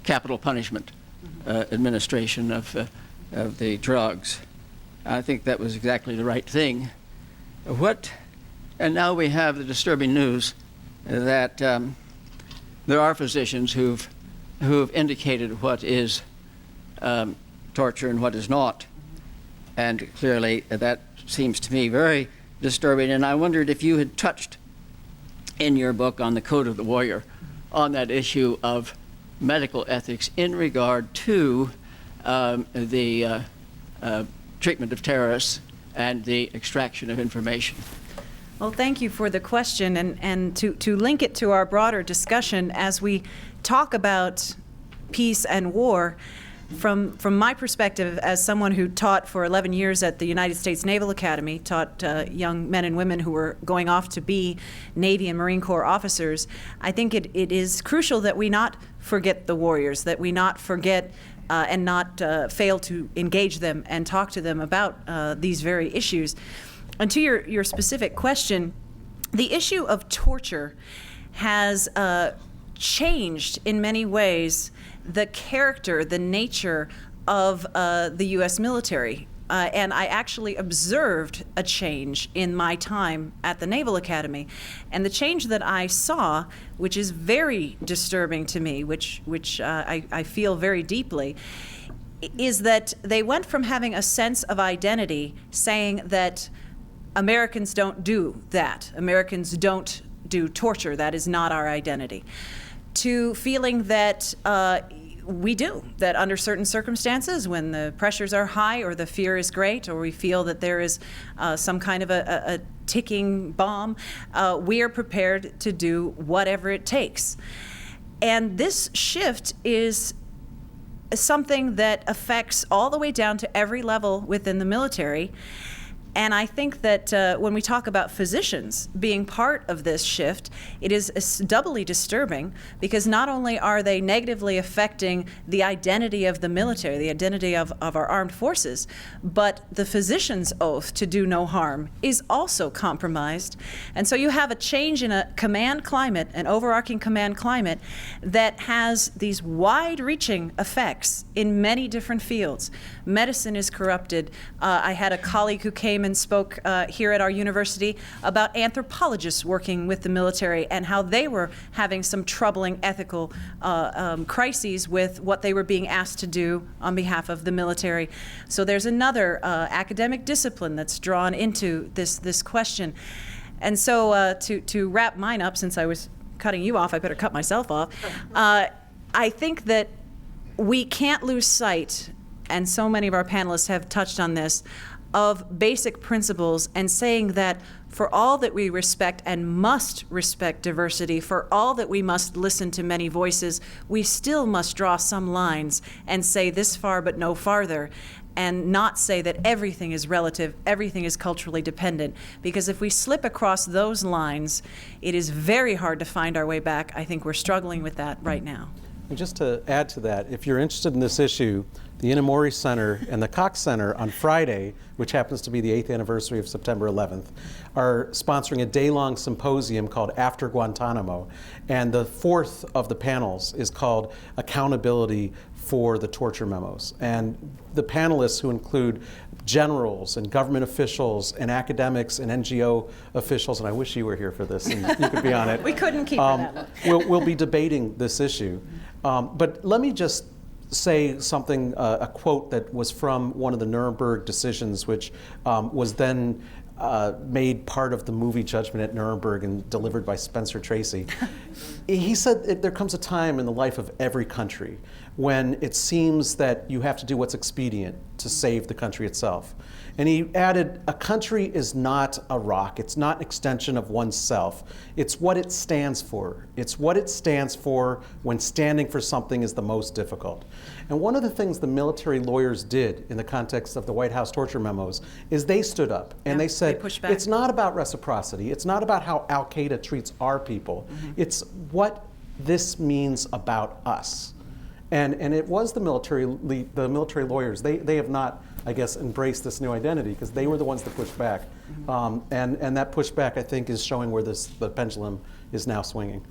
capital punishment administration of the drugs. I think that was exactly the right thing. And now we have the disturbing news that there are physicians who've indicated what is torture and what is not. And clearly that seems to me very disturbing. And I wondered if you had touched in your book on the Code of the Warrior on that issue of medical ethics in regard to the treatment of terrorists and the extraction of information. Well, thank you for the question, and to link it to our broader discussion as we talk about peace and war. From my perspective, as someone who taught for 11 years at the United States Naval Academy, taught young men and women who were going off to be Navy and Marine Corps officers, I think it is crucial that we not forget the warriors, that we not forget and not fail to engage them and talk to them about these very issues. And to your specific question, the issue of torture has changed in many ways the character, the nature of the U.S. military. And I actually observed a change in my time at the Naval Academy. And the change that I saw, which is very disturbing to me, which I feel very deeply, is that they went from having a sense of identity, saying that Americans don't do that. Americans don't do torture. That is not our identity. To feeling that we do, that under certain circumstances, when the pressures are high or the fear is great, or we feel that there is some kind of a ticking bomb, we are prepared to do whatever it takes. And this shift is something that affects all the way down to every level within the military. And I think that when we talk about physicians being part of this shift, it is doubly disturbing because not only are they negatively affecting the identity of the military, the identity of our armed forces, but the physician's oath to do no harm is also compromised. And so you have a change in a command climate, an overarching command climate, that has these wide-reaching effects in many different fields. Medicine is corrupted. I had a colleague who came and spoke here at our university about anthropologists working with the military and how they were having some troubling ethical crises with what they were being asked to do on behalf of the military. So there's another academic discipline that's drawn into this question. And so to wrap mine up, since I was cutting you off, I better cut myself off. I think that we can't lose sight, and so many of our panelists have touched on this, of basic principles and saying that for all that we respect and must respect diversity, for all that we must listen to many voices, we still must draw some lines and say this far but no farther, and not say that everything is relative, everything is culturally dependent. Because if we slip across those lines, it is very hard to find our way back. I think we're struggling with that right now. And just to add to that, if you're interested in this issue, the Inamori Center and the Cox Center on Friday, which happens to be the 8th anniversary of September 11th, are sponsoring a day-long symposium called After Guantanamo. And the fourth of the panels is called Accountability for the Torture Memos. And the panelists, who include generals and government officials and academics and NGO officials, and I wish you were here for this and you could be on it. We couldn't keep it we'll be debating this issue. But let me just say something, a quote that was from one of the Nuremberg decisions, which was then made part of the movie Judgment at Nuremberg and delivered by Spencer Tracy. He said there comes a time in the life of every country when it seems that you have to do what's expedient to save the country itself. And he added, a country is not a rock. It's not an extension of oneself. It's what it stands for. It's what it stands for when standing for something is the most difficult. And one of the things the military lawyers did in the context of the White House torture memos is they stood up and they said, it's not about reciprocity. It's not about how Al-Qaeda treats our people. It's what this means about us. And it was the military lawyers. They have not, I guess, embraced this new identity because they were the ones that pushed back. And that pushback, I think, is showing where the pendulum is now swinging.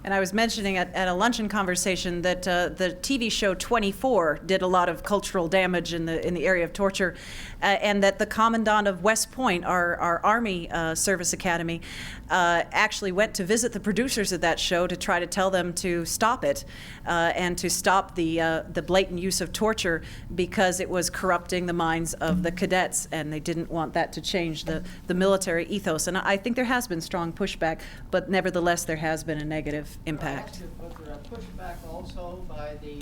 And I was mentioning at a luncheon conversation that the TV show 24 did a lot of cultural damage in the area of torture, and that the commandant of West Point, our Army Service Academy, actually went to visit the producers of that show to try to tell them to stop it and to stop the blatant use of torture because it was corrupting the minds of the cadets, and they didn't want that to change the military ethos. And I think there has been strong pushback, but nevertheless there has been a negative impact. Was there a pushback also by the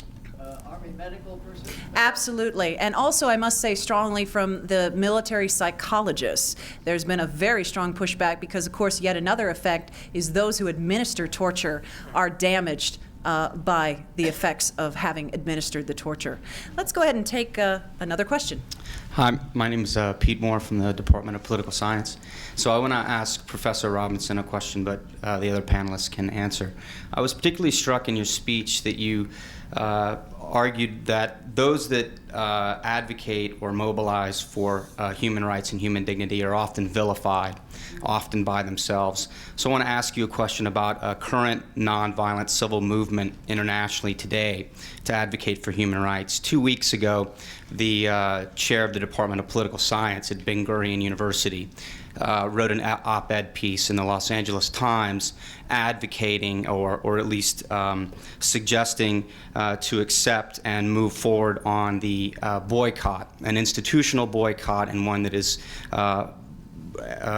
Army medical person? Absolutely. And also, I must say strongly from the military psychologists, there's been a very strong pushback because, of course, yet another effect is those who administer torture are damaged by the effects of having administered the torture. Let's go ahead and take another question. Hi, my name is Pete Moore from the Department of Political Science. So I want to ask Professor Robinson a question, but the other panelists can answer. I was particularly struck in your speech that you argued that those that advocate or mobilize for human rights and human dignity are often vilified, often by themselves. So I want to ask you a question about a current nonviolent civil movement internationally today to advocate for human rights. 2 weeks ago, the chair of the Department of Political Science at Ben Gurion University wrote an op-ed piece in the Los Angeles Times advocating or at least suggesting to accept and move forward on the boycott, an institutional boycott, and one that is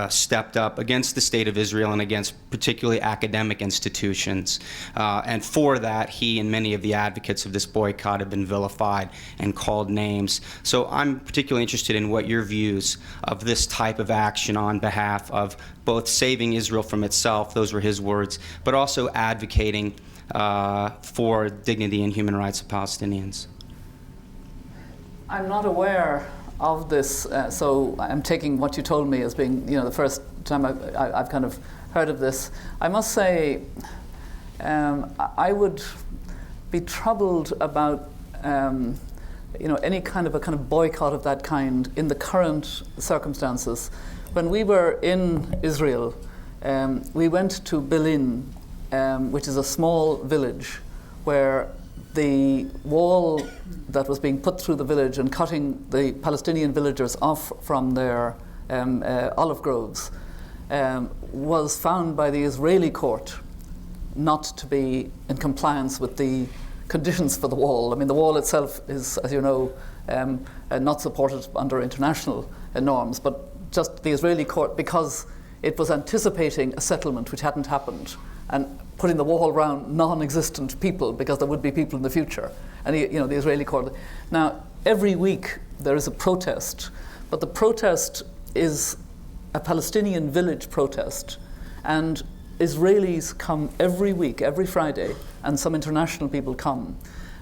stepped up against the state of Israel and against particularly academic institutions. And for that, he and many of the advocates of this boycott have been vilified and called names. So I'm particularly interested in what your views of this type of action on behalf of both saving Israel from itself, those were his words, but also advocating for dignity and human rights of Palestinians. I'm not aware of this, so I'm taking what you told me as being, the first time I've kind of heard of this. I must say, I would be troubled about, any kind of boycott of that kind in the current circumstances. When we were in Israel, we went to Belin, which is a small village where the wall that was being put through the village and cutting the Palestinian villagers off from their olive groves was found by the Israeli court not to be in compliance with the conditions for the wall. I mean, the wall itself is, as you know, not supported under international norms, but just the Israeli court, because it was anticipating a settlement which hadn't happened, and putting the wall around non-existent people because there would be people in the future. And the Israeli court. Now, every week there is a protest, but the protest is a Palestinian village protest, and Israelis come every week, every Friday, and some international people come.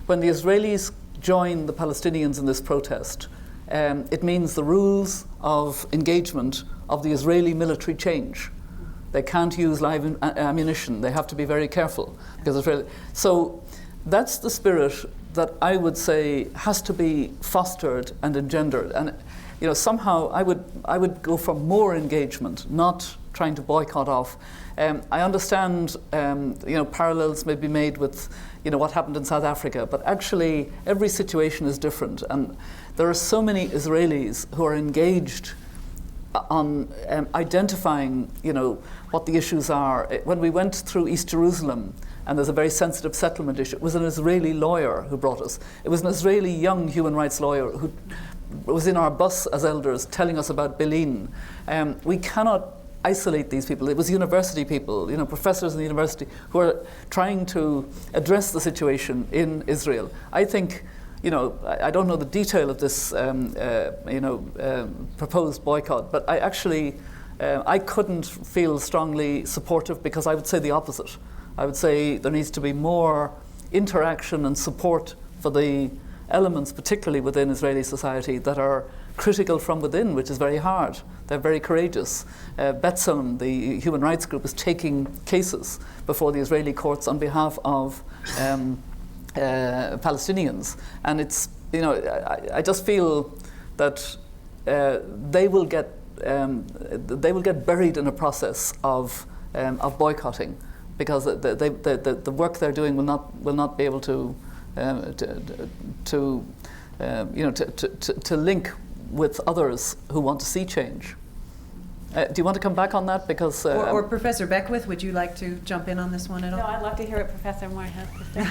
When the Israelis join the Palestinians in this protest, it means the rules of engagement of the Israeli military change. They can't use live ammunition. They have to be very careful because Israeli. So that's the spirit that I would say has to be fostered and engendered. And somehow I would go for more engagement, not trying to boycott off. I understand parallels may be made with what happened in South Africa, but actually every situation is different, and there are so many Israelis who are engaged on identifying what the issues are. When we went through East Jerusalem, and there's a very sensitive settlement issue, it was an Israeli lawyer who brought us. It was an Israeli young human rights lawyer who was in our bus as elders telling us about Belin. We cannot isolate these people. It was university people, professors in the university who are trying to address the situation in Israel. I think, I don't know the detail of this, proposed boycott, but I couldn't feel strongly supportive, because I would say the opposite. I would say there needs to be more interaction and support for the elements, particularly within Israeli society, that are critical from within, which is very hard. They're very courageous. Betzalel, the human rights group, is taking cases before the Israeli courts on behalf of Palestinians, and it's I just feel that they will get buried in a process of boycotting, because the work they're doing will not be able to link with others who want to see change. Do you want to come back on that? Because or Professor Beckwith, would you like to jump in on this one at all? No, I'd love to hear what Professor Moore has to say.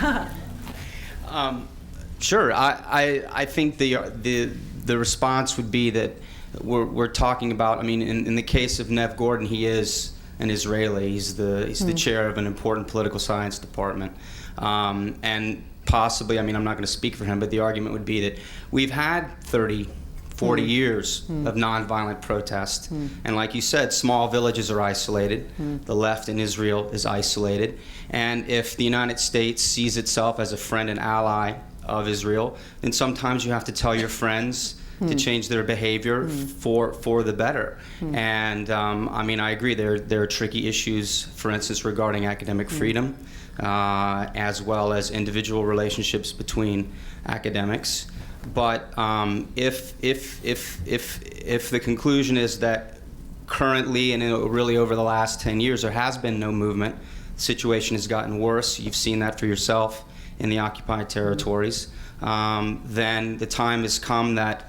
Sure. I think the response would be that we're talking about. I mean, in the case of Nev Gordon, he is an Israeli. He's the chair of an important political science department, and possibly. I mean, I'm not going to speak for him, but the argument would be that we've had 40 years of nonviolent protest. And like you said, small villages are isolated. The left in Israel is isolated. And if the United States sees itself as a friend and ally of Israel, then sometimes you have to tell your friends to change their behavior for the better. And I mean, I agree, there are tricky issues, for instance, regarding academic freedom, as well as individual relationships between academics. But if the conclusion is that currently and really over the last 10 years there has been no movement, the situation has gotten worse, you've seen that for yourself in the occupied territories, then the time has come that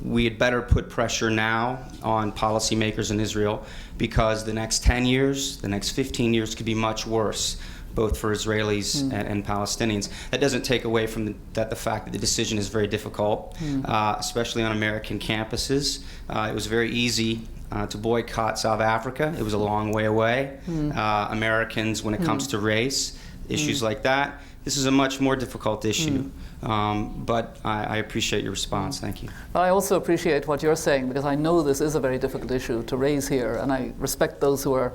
we had better put pressure now on policymakers in Israel, because the next 10 years, the next 15 years could be much worse, both for Israelis and Palestinians. That doesn't take away from the fact that the decision is very difficult, especially on American campuses. It was very easy to boycott South Africa. It was a long way away. Americans, when it comes to race, issues like that, this is a much more difficult issue. But I appreciate your response. Thank you. Well, I also appreciate what you're saying, because I know this is a very difficult issue to raise here, and I respect those who are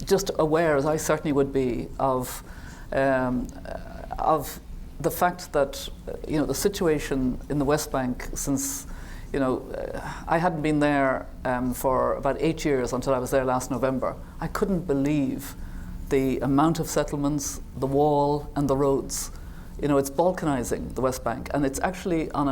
just aware, as I certainly would be, of the fact that the situation in the West Bank since I hadn't been there for about 8 years until I was there last November. I couldn't believe the amount of settlements, the wall, and the roads. It's balkanizing the West Bank, and it's actually on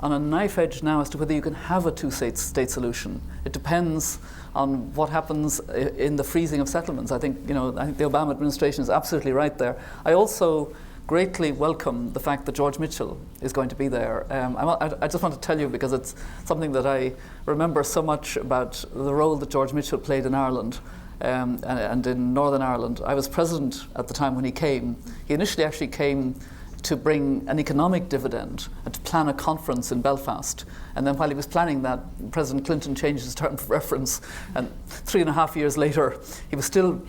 a knife edge now as to whether you can have a two-state solution. It depends on what happens in the freezing of settlements. I think the Obama administration is absolutely right there. I also greatly welcome the fact that George Mitchell is going to be there. I just want to tell you, because it's something that I remember so much about the role that George Mitchell played in Ireland and in Northern Ireland. I was president at the time when he came. He initially actually came to bring an economic dividend and to plan a conference in Belfast. And then while he was planning that, President Clinton changed his term of reference, and 3.5 years later, he was still,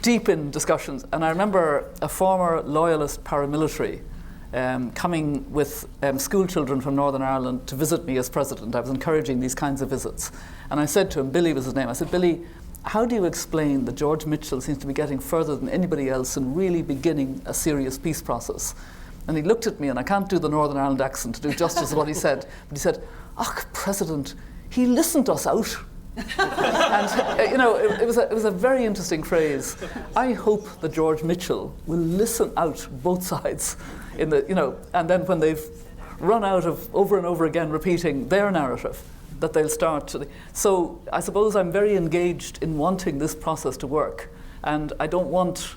deep in discussions. And I remember a former loyalist paramilitary coming with school children from Northern Ireland to visit me as president. I was encouraging these kinds of visits. And I said to him, Billy was his name, I said, Billy, how do you explain that George Mitchell seems to be getting further than anybody else in really beginning a serious peace process? And he looked at me, and I can't do the Northern Ireland accent to do justice to what he said, but he said, "Ach, President, he listened us out." And it was a very interesting phrase. I hope that George Mitchell will listen out both sides and then when they've run out of over and over again repeating their narrative, that they'll start to. So I suppose I'm very engaged in wanting this process to work, and I don't want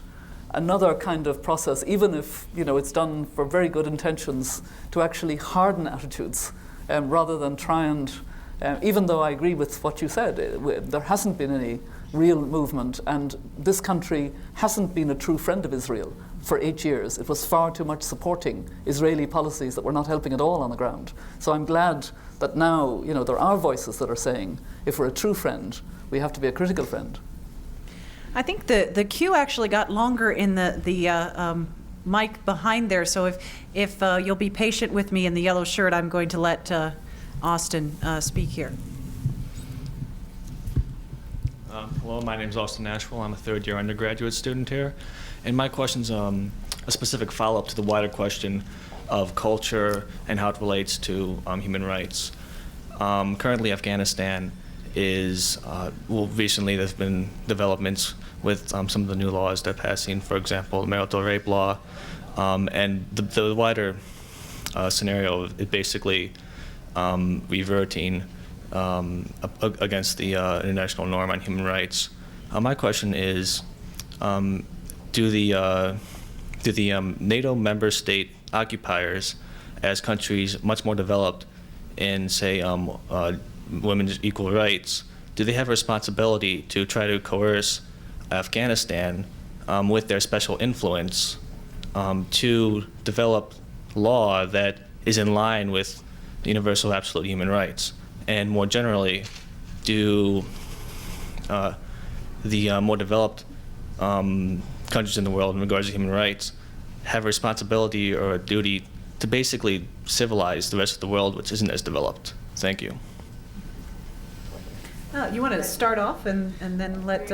another kind of process, even if it's done for very good intentions, to actually harden attitudes rather than try and. Even though I agree with what you said, there hasn't been any real movement, and this country hasn't been a true friend of Israel for 8 years. It was far too much supporting Israeli policies that were not helping at all on the ground. So I'm glad that now there are voices that are saying, if we're a true friend, we have to be a critical friend. I think the queue actually got longer in the mic behind there, so if you'll be patient with me in the yellow shirt, I'm going to let Austin speak here. Hello, my name is Austin Nashville. I'm a third-year undergraduate student here. And my question's a specific follow-up to the wider question of culture and how it relates to human rights. Currently, Afghanistan is, recently there's been developments with some of the new laws that are passing, for example, the marital rape law. And the wider scenario, it basically reverting against the international norm on human rights. My question is, do the NATO member state occupiers, as countries much more developed in, say, women's equal rights, do they have a responsibility to try to coerce Afghanistan with their special influence to develop law that is in line with universal absolute human rights? And more generally, do the more developed countries in the world in regards to human rights have a responsibility or a duty to basically civilize the rest of the world, which isn't as developed? Thank you. You want to start off and then let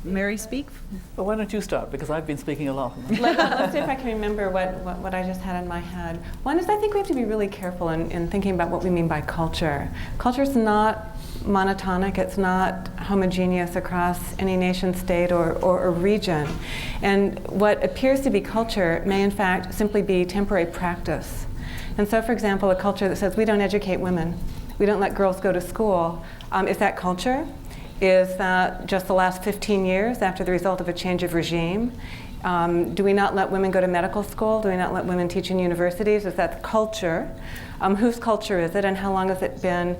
Mary speak? Well, why don't you start, because I've been speaking a lot. Let's see if I can remember what I just had in my head. One is, I think we have to be really careful in thinking about what we mean by culture. Culture is not monotonic, it's not homogeneous across any nation, state, or region. And what appears to be culture may in fact simply be temporary practice. And so, for example, a culture that says we don't educate women, we don't let girls go to school, is that culture? Is that just the last 15 years after the result of a change of regime? Do we not let women go to medical school? Do we not let women teach in universities? Is that culture? Whose culture is it, and how long has it been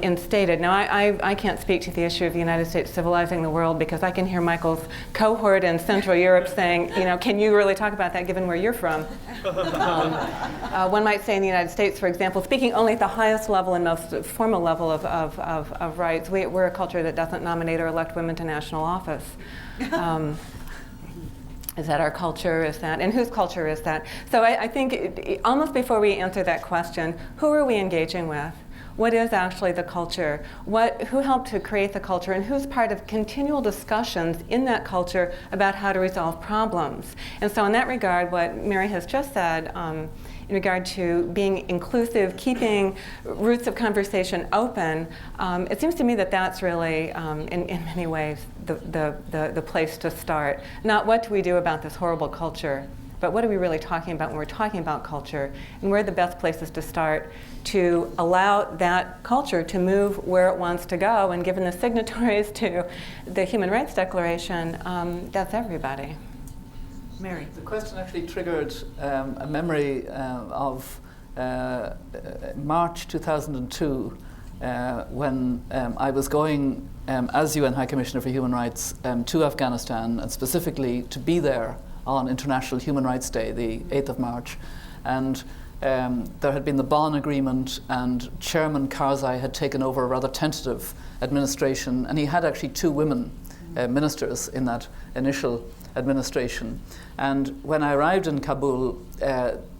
instated? Now, I can't speak to the issue of the United States civilizing the world, because I can hear Michael's cohort in Central Europe saying, can you really talk about that given where you're from? One might say in the United States, for example, speaking only at the highest level and most formal level of rights, we're a culture that doesn't nominate or elect women to national office. Is that our culture? Is that, and whose culture is that? So I think almost before we answer that question, who are we engaging with? what is actually the culture, who helped to create the culture, and who's part of continual discussions in that culture about how to resolve problems. And so in that regard, what Mary has just said, in regard to being inclusive, keeping roots of conversation open, it seems to me that that's really, in many ways, the place to start. Not what do we do about this horrible culture, but what are we really talking about when we're talking about culture, and where are the best places to start to allow that culture to move where it wants to go. And given the signatories to the Human Rights Declaration, that's everybody. Mary. The question actually triggered a memory of March 2002 when I was going as UN High Commissioner for Human Rights to Afghanistan, and specifically to be there on International Human Rights Day, the 8th of March. And there had been the Bonn Agreement, and Chairman Karzai had taken over a rather tentative administration, and he had actually 2 women ministers in that initial administration. And when I arrived in Kabul,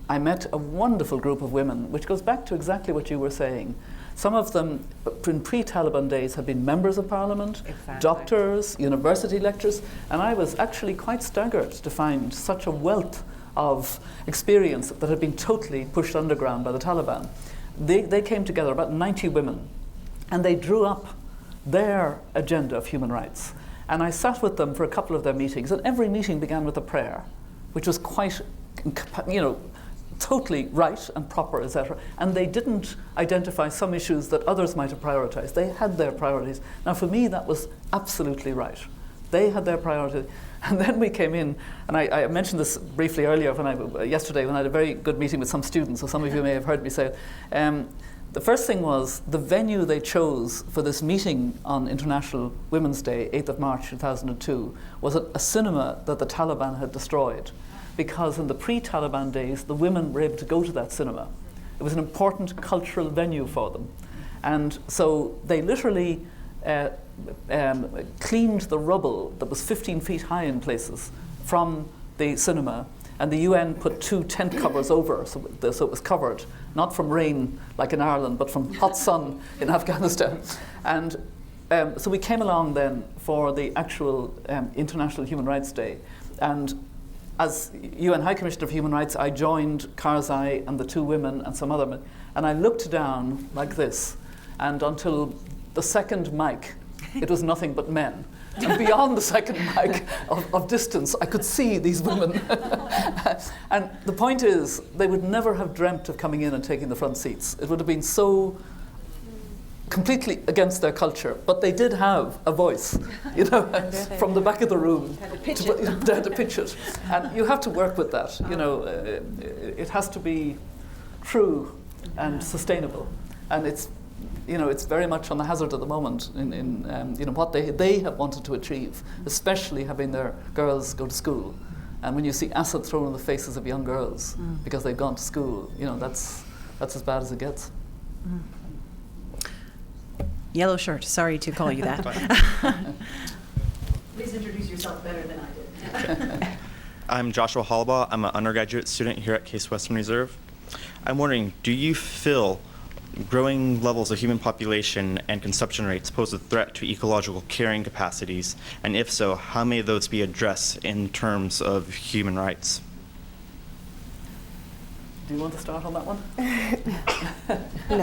I met a wonderful group of women, which goes back to exactly what you were saying. Some of them, in pre-Taliban days, had been members of parliament, doctors, university lecturers, and I was actually quite staggered to find such a wealth of experience that had been totally pushed underground by the Taliban. They came together, about 90 women, and they drew up their agenda of human rights. And I sat with them for a couple of their meetings, and every meeting began with a prayer, which was quite, totally right and proper, etc. And they didn't identify some issues that others might have prioritized. They had their priorities. Now, for me, that was absolutely right. They had their priorities. And then we came in, and I mentioned this briefly earlier yesterday when I had a very good meeting with some students, so some of you may have heard me say it. The first thing was the venue they chose for this meeting on International Women's Day, 8th of March 2002, was a cinema that the Taliban had destroyed, because in the pre-Taliban days, the women were able to go to that cinema. It was an important cultural venue for them. And so they literally cleaned the rubble that was 15 feet high in places from the cinema, and the UN put 2 tent covers over, so it was covered, not from rain like in Ireland, but from hot sun in Afghanistan. And so we came along then for the actual International Human Rights Day. And as UN High Commissioner for Human Rights, I joined Karzai and the 2 women and some other men, and I looked down like this, and until the second mic, it was nothing but men. And beyond the second mic of distance, I could see these women. And the point is, they would never have dreamt of coming in and taking the front seats. It would have been so completely against their culture. But they did have a voice, from the back of the room. They had to pitch it. And you have to work with that. It has to be true and sustainable. And it's very much on the hazard at the moment in what they have wanted to achieve, especially having their girls go to school. And when you see acid thrown in the faces of young girls because they've gone to school, that's as bad as it gets. Yellow shirt, sorry to call you that. Please introduce yourself better than I did. I'm Joshua Hollabaugh. I'm an undergraduate student here at Case Western Reserve. I'm wondering, do you feel growing levels of human population and consumption rates pose a threat to ecological carrying capacities? And if so, how may those be addressed in terms of human rights? Do you want to start on that one? No.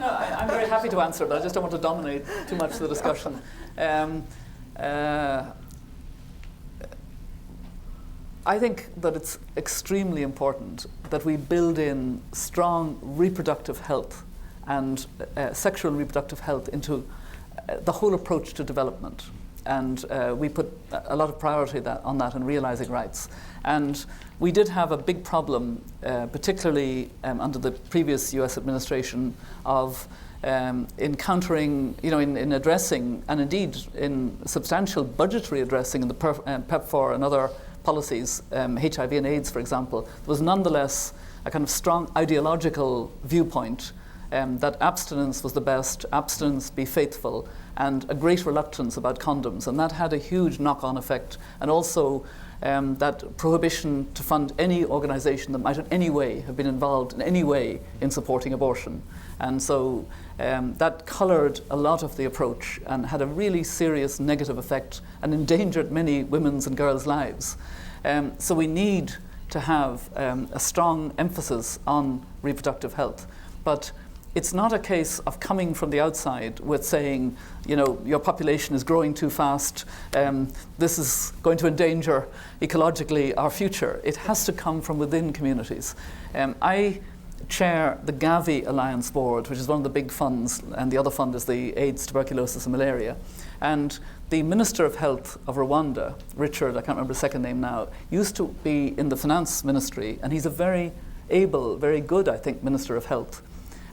No, I'm very happy to answer, but I just don't want to dominate too much the discussion. I think that it's extremely important that we build in strong reproductive health and sexual and reproductive health into the whole approach to development. And we put a lot of priority on that and realizing rights. And we did have a big problem, particularly under the previous US administration, of encountering, in addressing, and indeed in substantial budgetary addressing in the PEPFAR and other policies, HIV and AIDS, for example, there was nonetheless a kind of strong ideological viewpoint that abstinence was the best, abstinence, be faithful, and a great reluctance about condoms. And that had a huge knock-on effect, and also that prohibition to fund any organization that might in any way have been involved in any way in supporting abortion. And so that colored a lot of the approach and had a really serious negative effect and endangered many women's and girls' lives. So we need to have a strong emphasis on reproductive health. But it's not a case of coming from the outside with saying, you know, your population is growing too fast, this is going to endanger ecologically our future. It has to come from within communities. I chair the Gavi Alliance Board, which is one of the big funds, and the other fund is the AIDS, Tuberculosis and Malaria. And the Minister of Health of Rwanda, Richard, I can't remember his second name now, used to be in the Finance Ministry, and he's a very able, very good, I think, Minister of Health.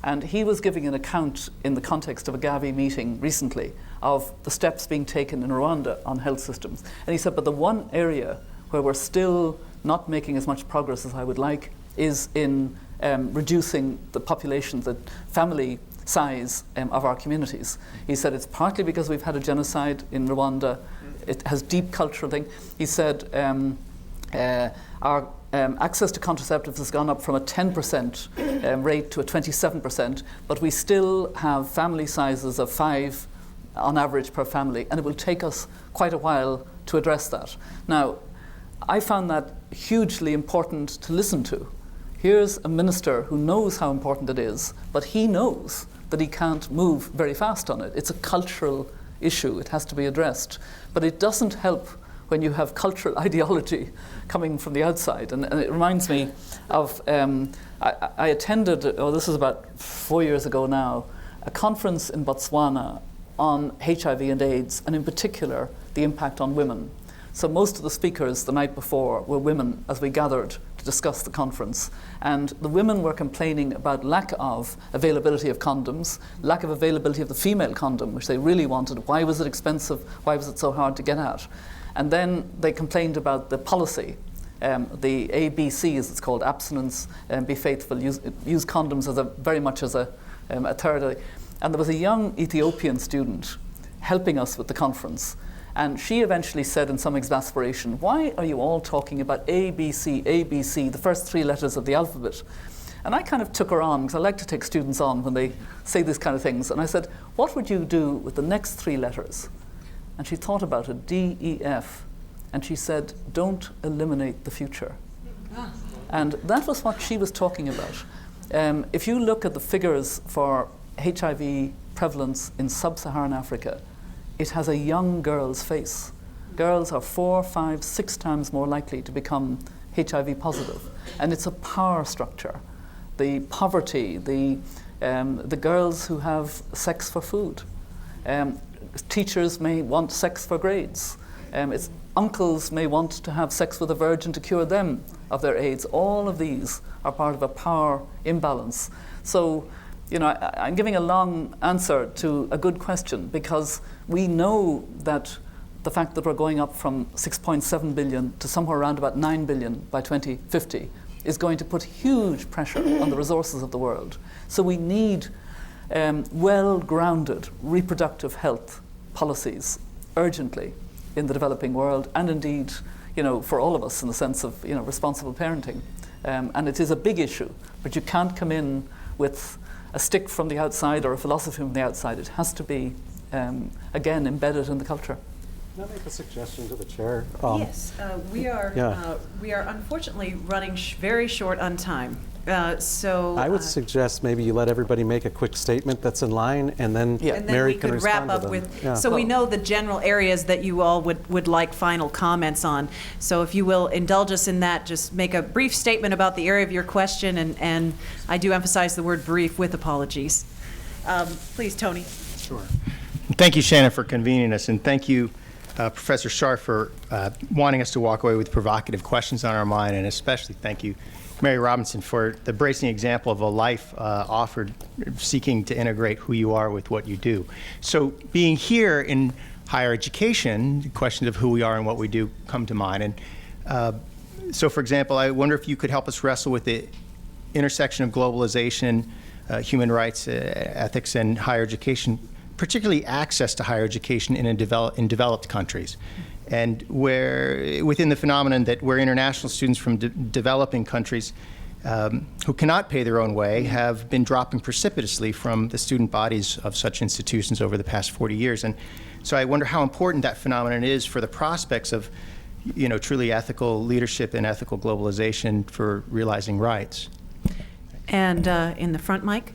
And he was giving an account in the context of a Gavi meeting recently of the steps being taken in Rwanda on health systems. And he said, but the one area where we're still not making as much progress as I would like is in reducing the population, the family size of our communities. He said it's partly because we've had a genocide in Rwanda. It has deep cultural thing. He said our access to contraceptives has gone up from a 10% rate to a 27%, but we still have family sizes of 5 on average per family, and it will take us quite a while to address that. Now, I found that hugely important to listen to. Here's a minister who knows how important it is, but he knows that he can't move very fast on it. It's a cultural issue. It has to be addressed. But it doesn't help when you have cultural ideology coming from the outside. And it reminds me of, I attended, this is about 4 years ago now, a conference in Botswana on HIV and AIDS, and in particular, the impact on women. So most of the speakers the night before were women as we gathered to discuss the conference. And the women were complaining about lack of availability of condoms, lack of availability of the female condom, which they really wanted. Why was it expensive? Why was it so hard to get at? And then they complained about the policy, the ABC, as it's called, abstinence, be faithful, use condoms as very much as a third. And there was a young Ethiopian student helping us with the conference. And she eventually said in some exasperation, why are you all talking about ABC, ABC, the first 3 letters of the alphabet? And I kind of took her on, because I like to take students on when they say these kind of things. And I said, what would you do with the next 3 letters? And she thought about it, D, E, F. And she said, don't eliminate the future. And that was what she was talking about. If you look at the figures for HIV prevalence in sub-Saharan Africa, it has a young girl's face. Girls are 4, 5, 6 times more likely to become HIV positive. And it's a power structure. The poverty, the girls who have sex for food. Teachers may want sex for grades. Uncles may want to have sex with a virgin to cure them of their AIDS. All of these are part of a power imbalance. So, you know, I'm giving a long answer to a good question, because we know that the fact that we're going up from 6.7 billion to somewhere around about 9 billion by 2050 is going to put huge pressure on the resources of the world. So we need well-grounded reproductive health policies urgently in the developing world, and indeed, you know, for all of us in the sense of, you know, responsible parenting. And it is a big issue, but you can't come in with a stick from the outside or a philosophy from the outside. It has to be, again, embedded in the culture. Can I make a suggestion to the chair? Yes, we are unfortunately running very short on time. So I would suggest maybe you let everybody make a quick statement that's in line, and then Mary can respond to them. And then we could wrap up with, so we know the general areas that you all would like final comments on. So if you will indulge us in that, just make a brief statement about the area of your question, and I do emphasize the word brief with apologies. Please, Tony. Sure. Thank you, Shannon, for convening us, and thank you, Professor Scharf, for wanting us to walk away with provocative questions on our mind, and especially thank you, Mary Robinson, for the bracing example of a life offered seeking to integrate who you are with what you do. So being here in higher education, the questions of who we are and what we do come to mind. And so, for example, I wonder if you could help us wrestle with the intersection of globalization, human rights, ethics, and higher education, particularly access to higher education in developed countries. and where within the phenomenon that where international students from developing countries who cannot pay their own way have been dropping precipitously from the student bodies of such institutions over the past 40 years. And so I wonder how important that phenomenon is for the prospects of, truly ethical leadership and ethical globalization for realizing rights. And in the front mic.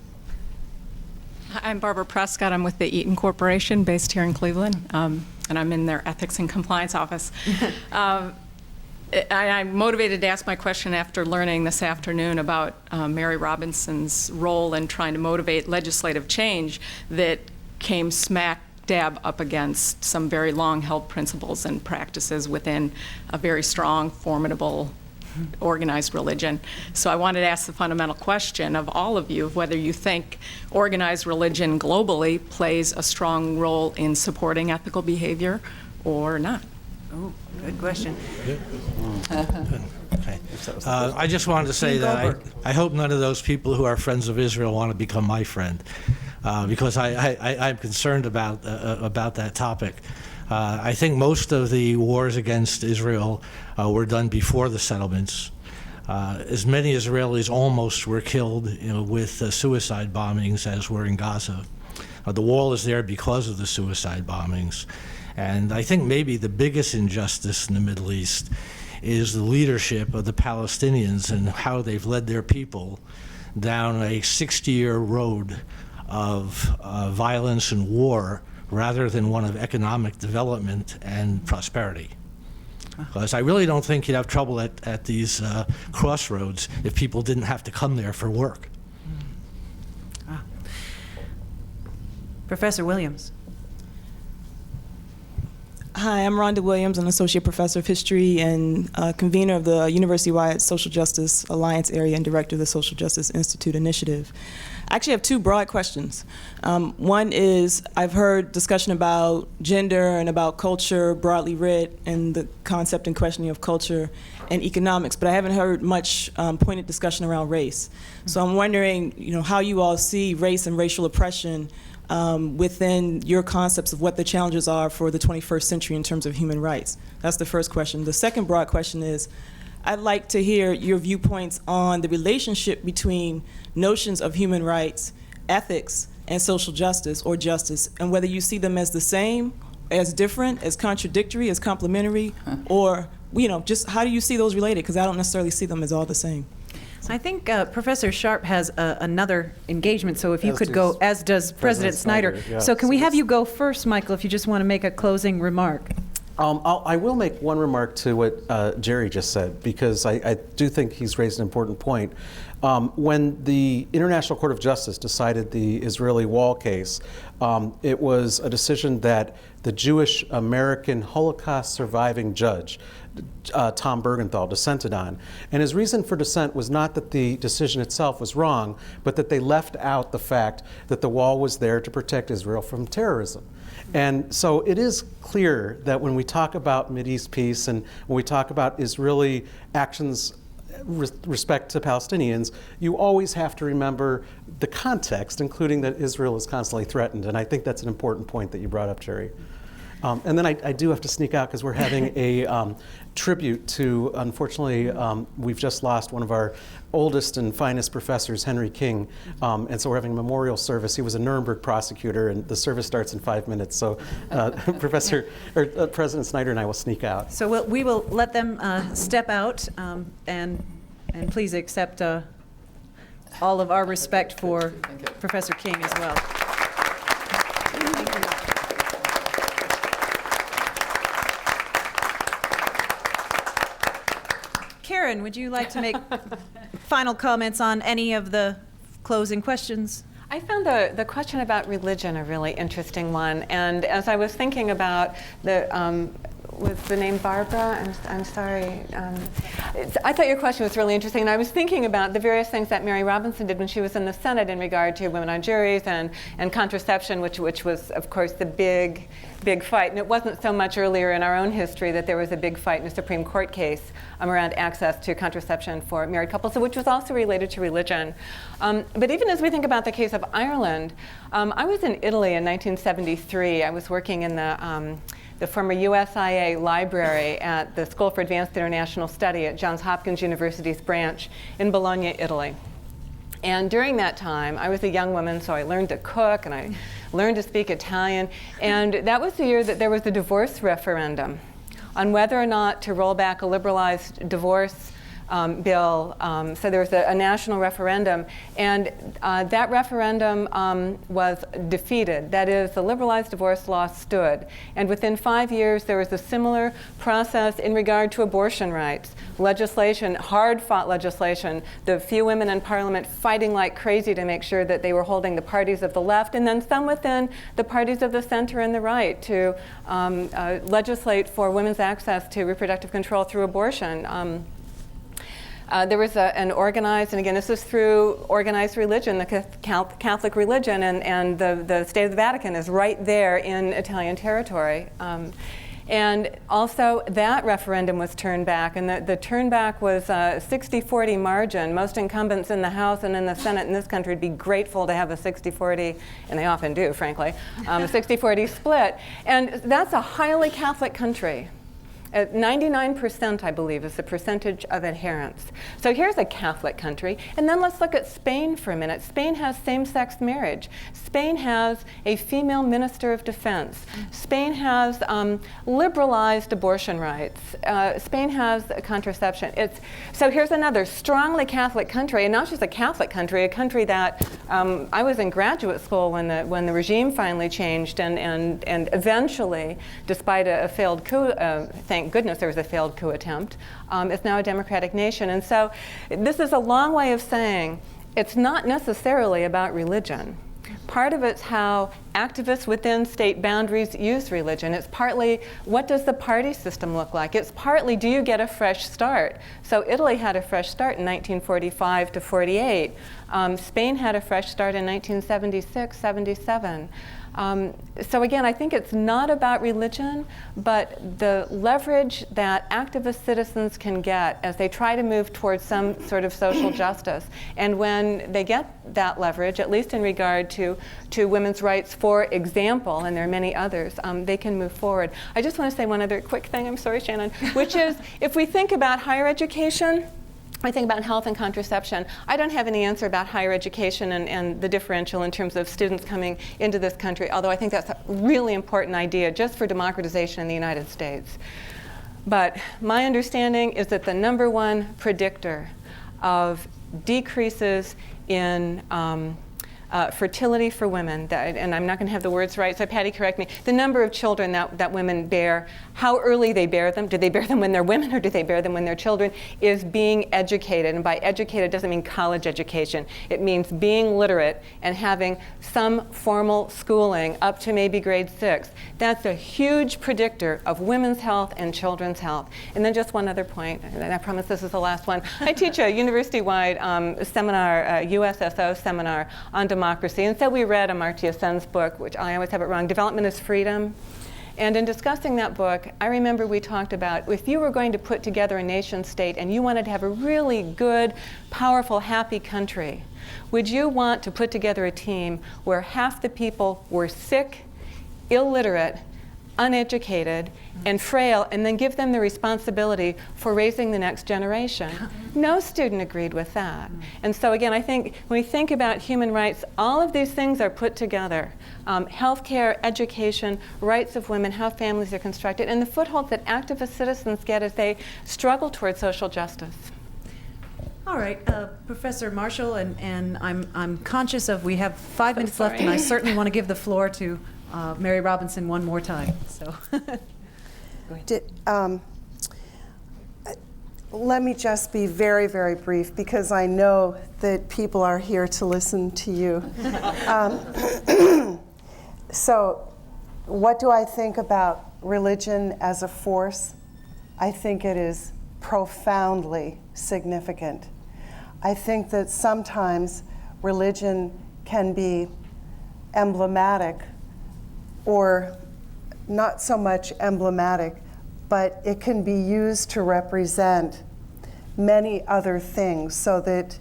I'm Barbara Prescott. I'm with the Eaton Corporation based here in Cleveland, and I'm in their ethics and compliance office. I'm motivated to ask my question after learning this afternoon about Mary Robinson's role in trying to motivate legislative change that came smack dab up against some very long-held principles and practices within a very strong, formidable, organized religion. So I wanted to ask the fundamental question of all of you, whether you think organized religion globally plays a strong role in supporting ethical behavior or not. Oh, good question. Okay. I just wanted to say that I hope none of those people who are friends of Israel want to become my friend, because I'm concerned about that topic. I think most of the wars against Israel were done before the settlements. As many Israelis almost were killed with suicide bombings as were in Gaza. The wall is there because of the suicide bombings. And I think maybe the biggest injustice in the Middle East is the leadership of the Palestinians and how they've led their people down a 60-year road of violence and war rather than one of economic development and prosperity. Because I really don't think you'd have trouble at these crossroads if people didn't have to come there for work. Professor Williams. Hi, I'm Rhonda Williams, an associate professor of history and convener of the University-wide Social Justice Alliance area and director of the Social Justice Institute Initiative. I actually have two broad questions. One is, I've heard discussion about gender and about culture broadly writ and the concept and questioning of culture and economics, but I haven't heard much pointed discussion around race. So I'm wondering, how you all see race and racial oppression within your concepts of what the challenges are for the 21st century in terms of human rights. That's the first question. The second broad question is, I'd like to hear your viewpoints on the relationship between notions of human rights, ethics, and social justice or justice, and whether you see them as the same, as different, as contradictory, as complementary, or just how do you see those related? Because I don't necessarily see them as all the same. I think Professor Scharf has another engagement, so if you could go, as does President Snyder. Yeah. So can we have you go first, Michael, if you just want to make a closing remark? I will make one remark to what Jerry just said, because I do think he's raised an important point. When the International Court of Justice decided the Israeli wall case, it was a decision that the Jewish American Holocaust surviving judge, Tom Bergenthal, dissented on. And his reason for dissent was not that the decision itself was wrong, but that they left out the fact that the wall was there to protect Israel from terrorism. And so it is clear that when we talk about Mideast peace and when we talk about Israeli actions with respect to Palestinians, you always have to remember the context, including that Israel is constantly threatened. And I think that's an important point that you brought up, Jerry. And then I do have to sneak out because we're having a tribute to, unfortunately, we've just lost one of our oldest and finest professors, Henry King. And so we're having a memorial service. He was a Nuremberg prosecutor, and the service starts in 5 minutes. So President Snyder and I will sneak out. So we will let them step out, and please accept all of our respect for Professor King as well. Karen, would you like to make final comments on any of the closing questions? I found the question about religion a really interesting one. And as I was thinking about was the name Barbara? I'm sorry. I thought your question was really interesting. And I was thinking about the various things that Mary Robinson did when she was in the Senate in regard to women on juries and contraception, which was, of course, the big fight. And it wasn't so much earlier in our own history that there was a big fight in a Supreme Court case around access to contraception for married couples, so which was also related to religion. But even as we think about the case of Ireland, I was in Italy in 1973. I was working in the the former USIA library at the School for Advanced International Study at Johns Hopkins University's branch in Bologna, Italy. And during that time, I was a young woman, so I learned to cook and I learned to speak Italian. And that was the year that there was the divorce referendum on whether or not to roll back a liberalized divorce bill. So there was a national referendum, and that referendum was defeated. That is, the liberalized divorce law stood. And within 5 years, there was a similar process in regard to abortion rights. Legislation, hard-fought legislation, the few women in Parliament fighting like crazy to make sure that they were holding the parties of the left, and then some within the parties of the center and the right to legislate for women's access to reproductive control through abortion. There was an organized, and again, this is through organized religion, the Catholic religion, and the State of the Vatican is right there in Italian territory. And also, that referendum was turned back, and the turn back was a 60-40 margin. Most incumbents in the House and in the Senate in this country would be grateful to have a 60-40, and they often do, frankly, a 60-40 split. And that's a highly Catholic country. 99%, I believe, is the percentage of adherence. So here's a Catholic country. And then let's look at Spain for a minute. Spain has same-sex marriage. Spain has a female minister of defense. Spain has liberalized abortion rights. Spain has contraception. So here's another strongly Catholic country, and not just a Catholic country, a country that I was in graduate school when the regime finally changed, and eventually, despite a failed coup, thank goodness there was a failed coup attempt, it's now a democratic nation. And so this is a long way of saying it's not necessarily about religion. Part of it's how activists within state boundaries use religion. It's partly, what does the party system look like? It's partly, do you get a fresh start? So Italy had a fresh start in 1945 to 48. Spain had a fresh start in 1976, 77. So again, I think it's not about religion, but the leverage that activist citizens can get as they try to move towards some sort of social justice. And when they get that leverage, at least in regard to women's rights, for example, and there are many others, they can move forward. I just want to say one other quick thing, I'm sorry, Shannon, which is if we think about higher education, I think about health and contraception. I don't have any answer about higher education and the differential in terms of students coming into this country, although I think that's a really important idea just for democratization in the United States. But my understanding is that the number one predictor of decreases in fertility for women, and I'm not going to have the words right, so Patty, correct me, the number of children that women bear, how early they bear them, do they bear them when they're women or do they bear them when they're children, is being educated. And by educated doesn't mean college education. It means being literate and having some formal schooling up to maybe grade 6. That's a huge predictor of women's health and children's health. And then just one other point, and I promise this is the last one. I teach a university-wide seminar, USSO seminar on democracy. And so we read Amartya Sen's book, which I always have it wrong, Development is Freedom. And in discussing that book, I remember we talked about if you were going to put together a nation state and you wanted to have a really good, powerful, happy country, would you want to put together a team where half the people were sick, illiterate, uneducated, and frail, and then give them the responsibility for raising the next generation? No student agreed with that. And so again, I think when we think about human rights, all of these things are put together. Healthcare, education, rights of women, how families are constructed, and the foothold that activist citizens get as they struggle towards social justice. All right, Professor Marshall, and I'm conscious of we have 5 minutes left, and I certainly want to give the floor to Mary Robinson one more time. So, let me just be very, very brief because I know that people are here to listen to you. So, what do I think about religion as a force? I think it is profoundly significant. I think that sometimes religion can be emblematic or not so much emblematic, but it can be used to represent many other things so that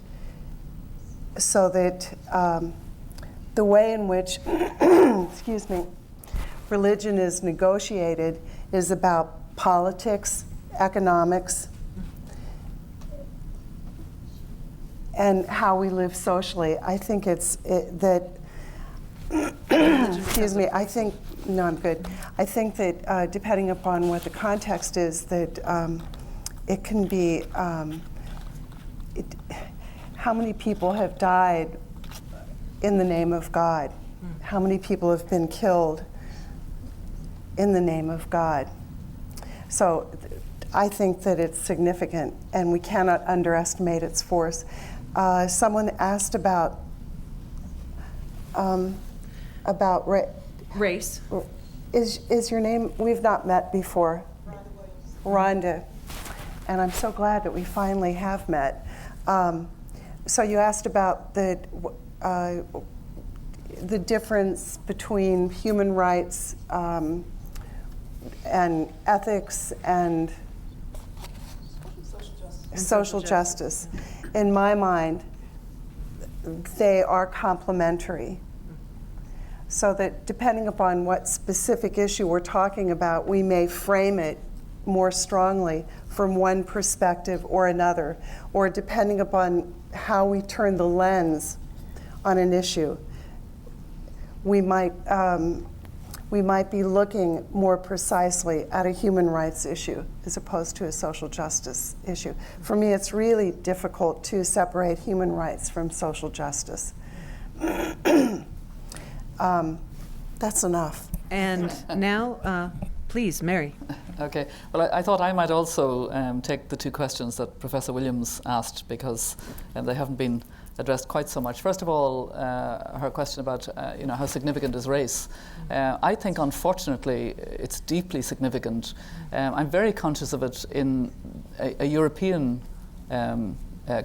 the way in which excuse me, religion is negotiated is about politics, economics, and how we live socially. I think that, excuse me, no, I'm good. I think that depending upon what the context is, that it can be, how many people have died in the name of God? How many people have been killed in the name of God? So I think that it's significant, and we cannot underestimate its force. Someone asked about race. Is your name? We've not met before. Rhonda, and I'm so glad that we finally have met. So you asked about the difference between human rights and ethics and social justice. In my mind, they are complementary. So that depending upon what specific issue we're talking about, we may frame it more strongly from one perspective or another, or depending upon how we turn the lens on an issue, we might be looking more precisely at a human rights issue as opposed to a social justice issue. For me, it's really difficult to separate human rights from social justice. That's enough. And now, please, Mary. Okay. Well, I thought I might also take the two questions that Professor Williams asked, because they haven't been addressed quite so much. First of all, her question about how significant is race. I think, unfortunately, it's deeply significant. I'm very conscious of it in a European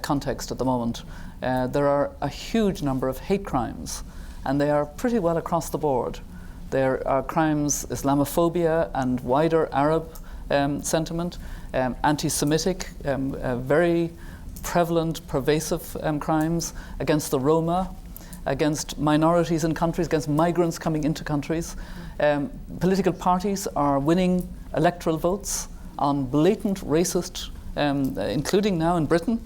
context at the moment. There are a huge number of hate crimes, and they are pretty well across the board. There are crimes, Islamophobia and wider Arab sentiment, anti-Semitic, very prevalent, pervasive crimes against the Roma, against minorities in countries, against migrants coming into countries. Political parties are winning electoral votes on blatant racist, including now in Britain,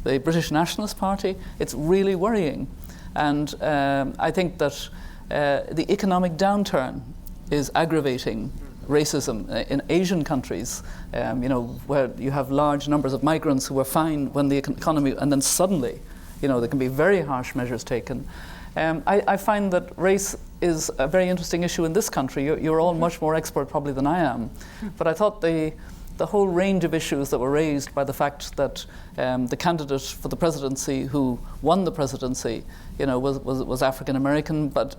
the British Nationalist Party. It's really worrying. And I think that the economic downturn is aggravating racism in Asian countries, where you have large numbers of migrants who are fine when the economy, and then suddenly, there can be very harsh measures taken. I find that race is a very interesting issue in this country. You're all much more expert probably than I am, but I thought the whole range of issues that were raised by the fact that the candidate for the presidency who won the presidency, was African American, but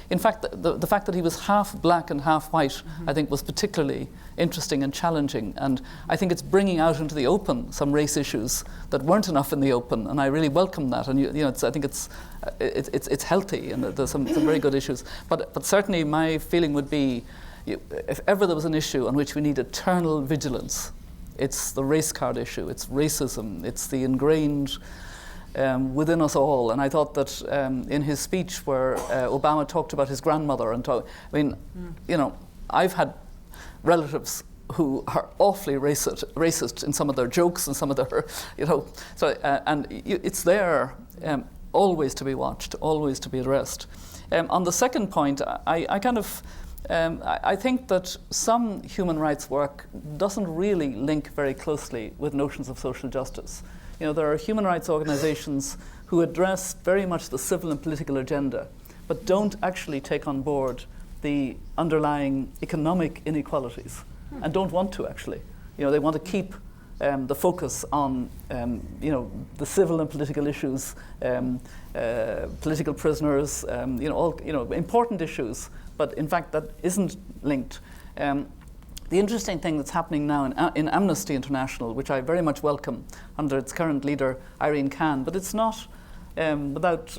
in fact, the fact that he was half black and half white, I think, was particularly interesting and challenging. And I think it's bringing out into the open some race issues that weren't enough in the open, and I really welcome that. And I think it's healthy, and there's some very good issues. But certainly, my feeling would be, if ever there was an issue on which we need eternal vigilance, it's the race card issue, it's racism, it's the ingrained within us all. And I thought that in his speech where Obama talked about his grandmother, I've had relatives who are awfully racist in some of their jokes and some of their, it's there, always to be watched, always to be addressed. On the second point, I think that some human rights work doesn't really link very closely with notions of social justice. There are human rights organizations who address very much the civil and political agenda, but don't actually take on board the underlying economic inequalities, and don't want to actually. They want to keep the focus on the civil and political issues, political prisoners, all important issues. But in fact, that isn't linked. The interesting thing that's happening now in Amnesty International, which I very much welcome under its current leader, Irene Khan, but it's not without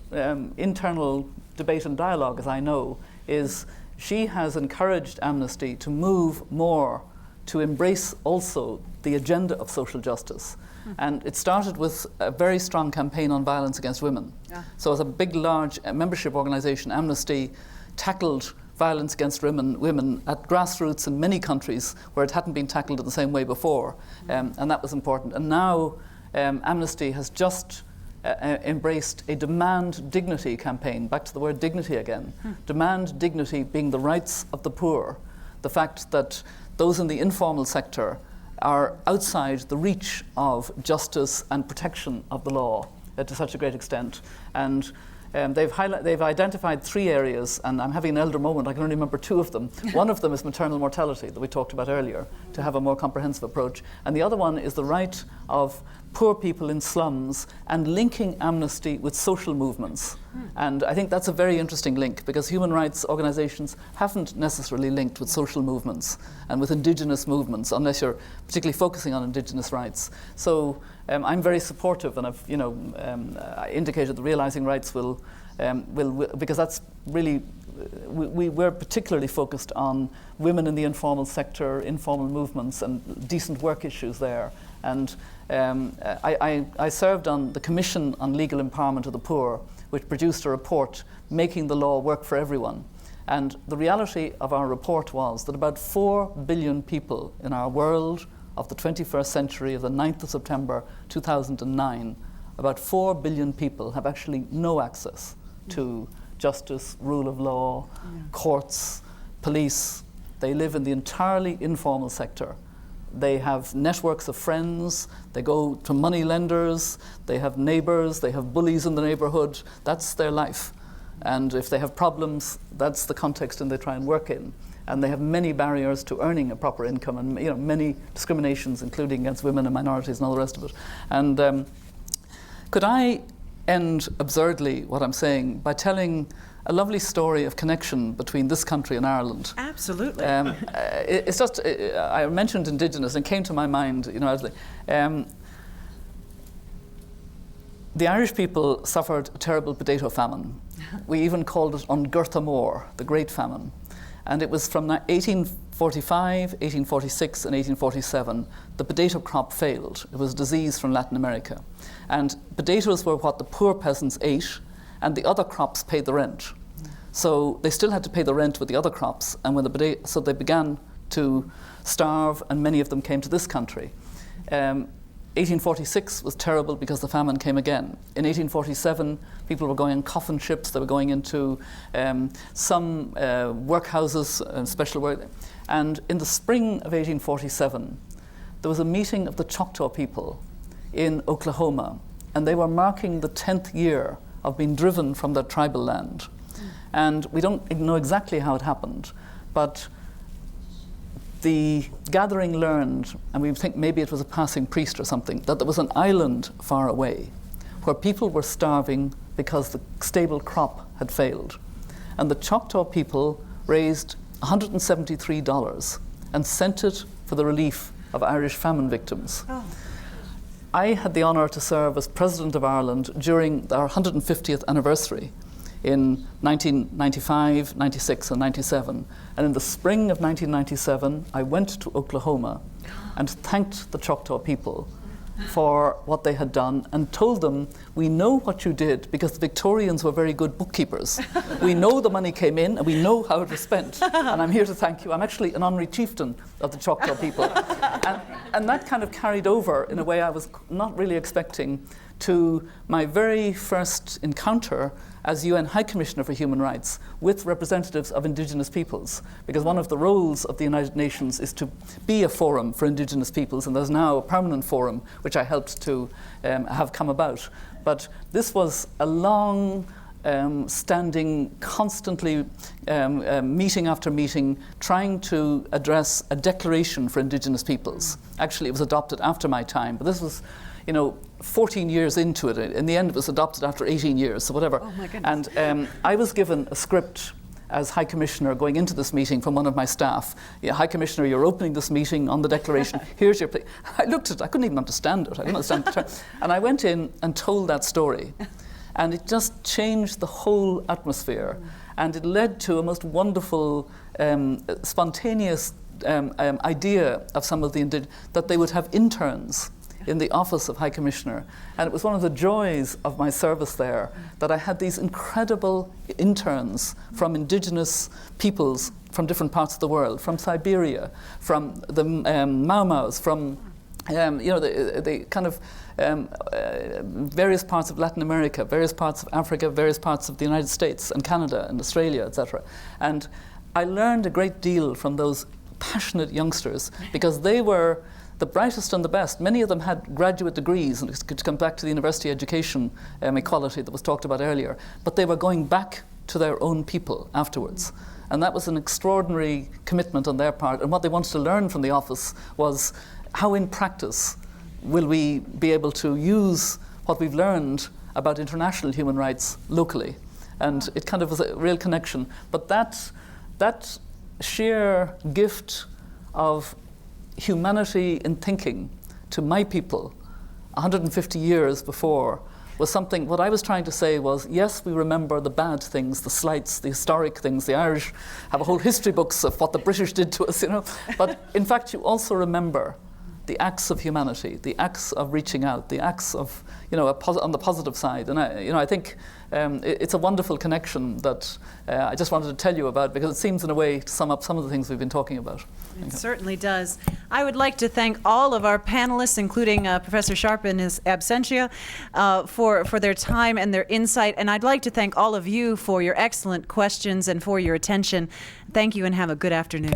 internal debate and dialogue, as I know, is she has encouraged Amnesty to move more to embrace also the agenda of social justice. And it started with a very strong campaign on violence against women. So as a big, large membership organization, Amnesty tackled violence against women at grassroots in many countries where it hadn't been tackled in the same way before, and that was important. And now Amnesty has just embraced a Demand Dignity campaign, back to the word dignity again. Demand dignity being the rights of the poor, the fact that those in the informal sector are outside the reach of justice and protection of the law to such a great extent. And they've identified 3 areas, and I'm having an elder moment, I can only remember 2 of them. One of them is maternal mortality that we talked about earlier, to have a more comprehensive approach. And the other one is the right of poor people in slums and linking amnesty with social movements. And I think that's a very interesting link, because human rights organizations haven't necessarily linked with social movements and with indigenous movements, unless you're particularly focusing on indigenous rights. So I'm very supportive, and I've indicated that realizing rights will because that's really, we're particularly focused on women in the informal sector, informal movements, and decent work issues there. And I served on the Commission on Legal Empowerment of the Poor, which produced a report making the law work for everyone. And the reality of our report was that about 4 billion people in our world of the 21st century, of the 9th of September 2009, about 4 billion people have actually no access to justice, rule of law, courts, police. They live in the entirely informal sector. They have networks of friends, they go to money lenders, they have neighbors, they have bullies in the neighborhood. That's their life. And if they have problems, that's the context and they try and work in. And they have many barriers to earning a proper income, and many discriminations, including against women and minorities and all the rest of it. And could I end absurdly what I'm saying by telling a lovely story of connection between this country and Ireland? Absolutely. It's just, I mentioned Indigenous, and it came to my mind, the Irish people suffered a terrible potato famine. We even called it An Gurtha Mór, the Great Famine. And it was from 1845, 1846, and 1847. The potato crop failed. It was a disease from Latin America. And potatoes were what the poor peasants ate, and the other crops paid the rent. So they still had to pay the rent with the other crops, and so they began to starve, and many of them came to this country. 1846 was terrible because the famine came again. In 1847, people were going on coffin ships. They were going into some workhouses, special work. And in the spring of 1847, there was a meeting of the Choctaw people in Oklahoma, and they were marking the 10th year of being driven from their tribal land. And we don't know exactly how it happened, but the gathering learned, and we think maybe it was a passing priest or something, that there was an island far away where people were starving because the stable crop had failed. And the Choctaw people raised $173 and sent it for the relief of Irish famine victims. Oh. I had the honor to serve as President of Ireland during our 150th anniversary in 1995, 96, and 97. And in the spring of 1997, I went to Oklahoma and thanked the Choctaw people for what they had done and told them, we know what you did because the Victorians were very good bookkeepers. We know the money came in and we know how it was spent. And I'm here to thank you. I'm actually an honorary chieftain of the Choctaw people. And that kind of carried over in a way I was not really expecting to my very first encounter as UN High Commissioner for Human Rights with representatives of Indigenous peoples, because one of the roles of the United Nations is to be a forum for Indigenous peoples, and there's now a permanent forum which I helped to have come about. But this was a long standing, constantly meeting after meeting, trying to address a declaration for Indigenous peoples. Actually, it was adopted after my time, but this was 14 years into it. In the end, it was adopted after 18 years, so whatever. Oh my goodness. And I was given a script as High Commissioner going into this meeting from one of my staff. High Commissioner, you're opening this meeting on the declaration. Here's your place. I looked at it. I couldn't even understand it. I didn't understand the term. And I went in and told that story. And it just changed the whole atmosphere. And it led to a most wonderful, spontaneous idea of some of the that they would have interns in the office of High Commissioner. And it was one of the joys of my service there that I had these incredible interns from indigenous peoples from different parts of the world, from Siberia, from the Mau Maus, from the kind of various parts of Latin America, various parts of Africa, various parts of the United States and Canada and Australia, etc. And I learned a great deal from those passionate youngsters because they were the brightest and the best. Many of them had graduate degrees, and to come back to the university education equality that was talked about earlier, but they were going back to their own people afterwards. And that was an extraordinary commitment on their part. And what they wanted to learn from the office was how in practice will we be able to use what we've learned about international human rights locally. And it kind of was a real connection. But that sheer gift of humanity in thinking to my people 150 years before was something. What I was trying to say was, yes, we remember the bad things, the slights, the historic things. The Irish have a whole history books of what the British did to us, But in fact, you also remember the acts of humanity, the acts of reaching out, the acts of, on the positive side. And I think it's a wonderful connection that I just wanted to tell you about, because it seems in a way to sum up some of the things we've been talking about. It certainly does. I would like to thank all of our panelists, including Professor Scharf in his absentia, for their time and their insight. And I'd like to thank all of you for your excellent questions and for your attention. Thank you and have a good afternoon.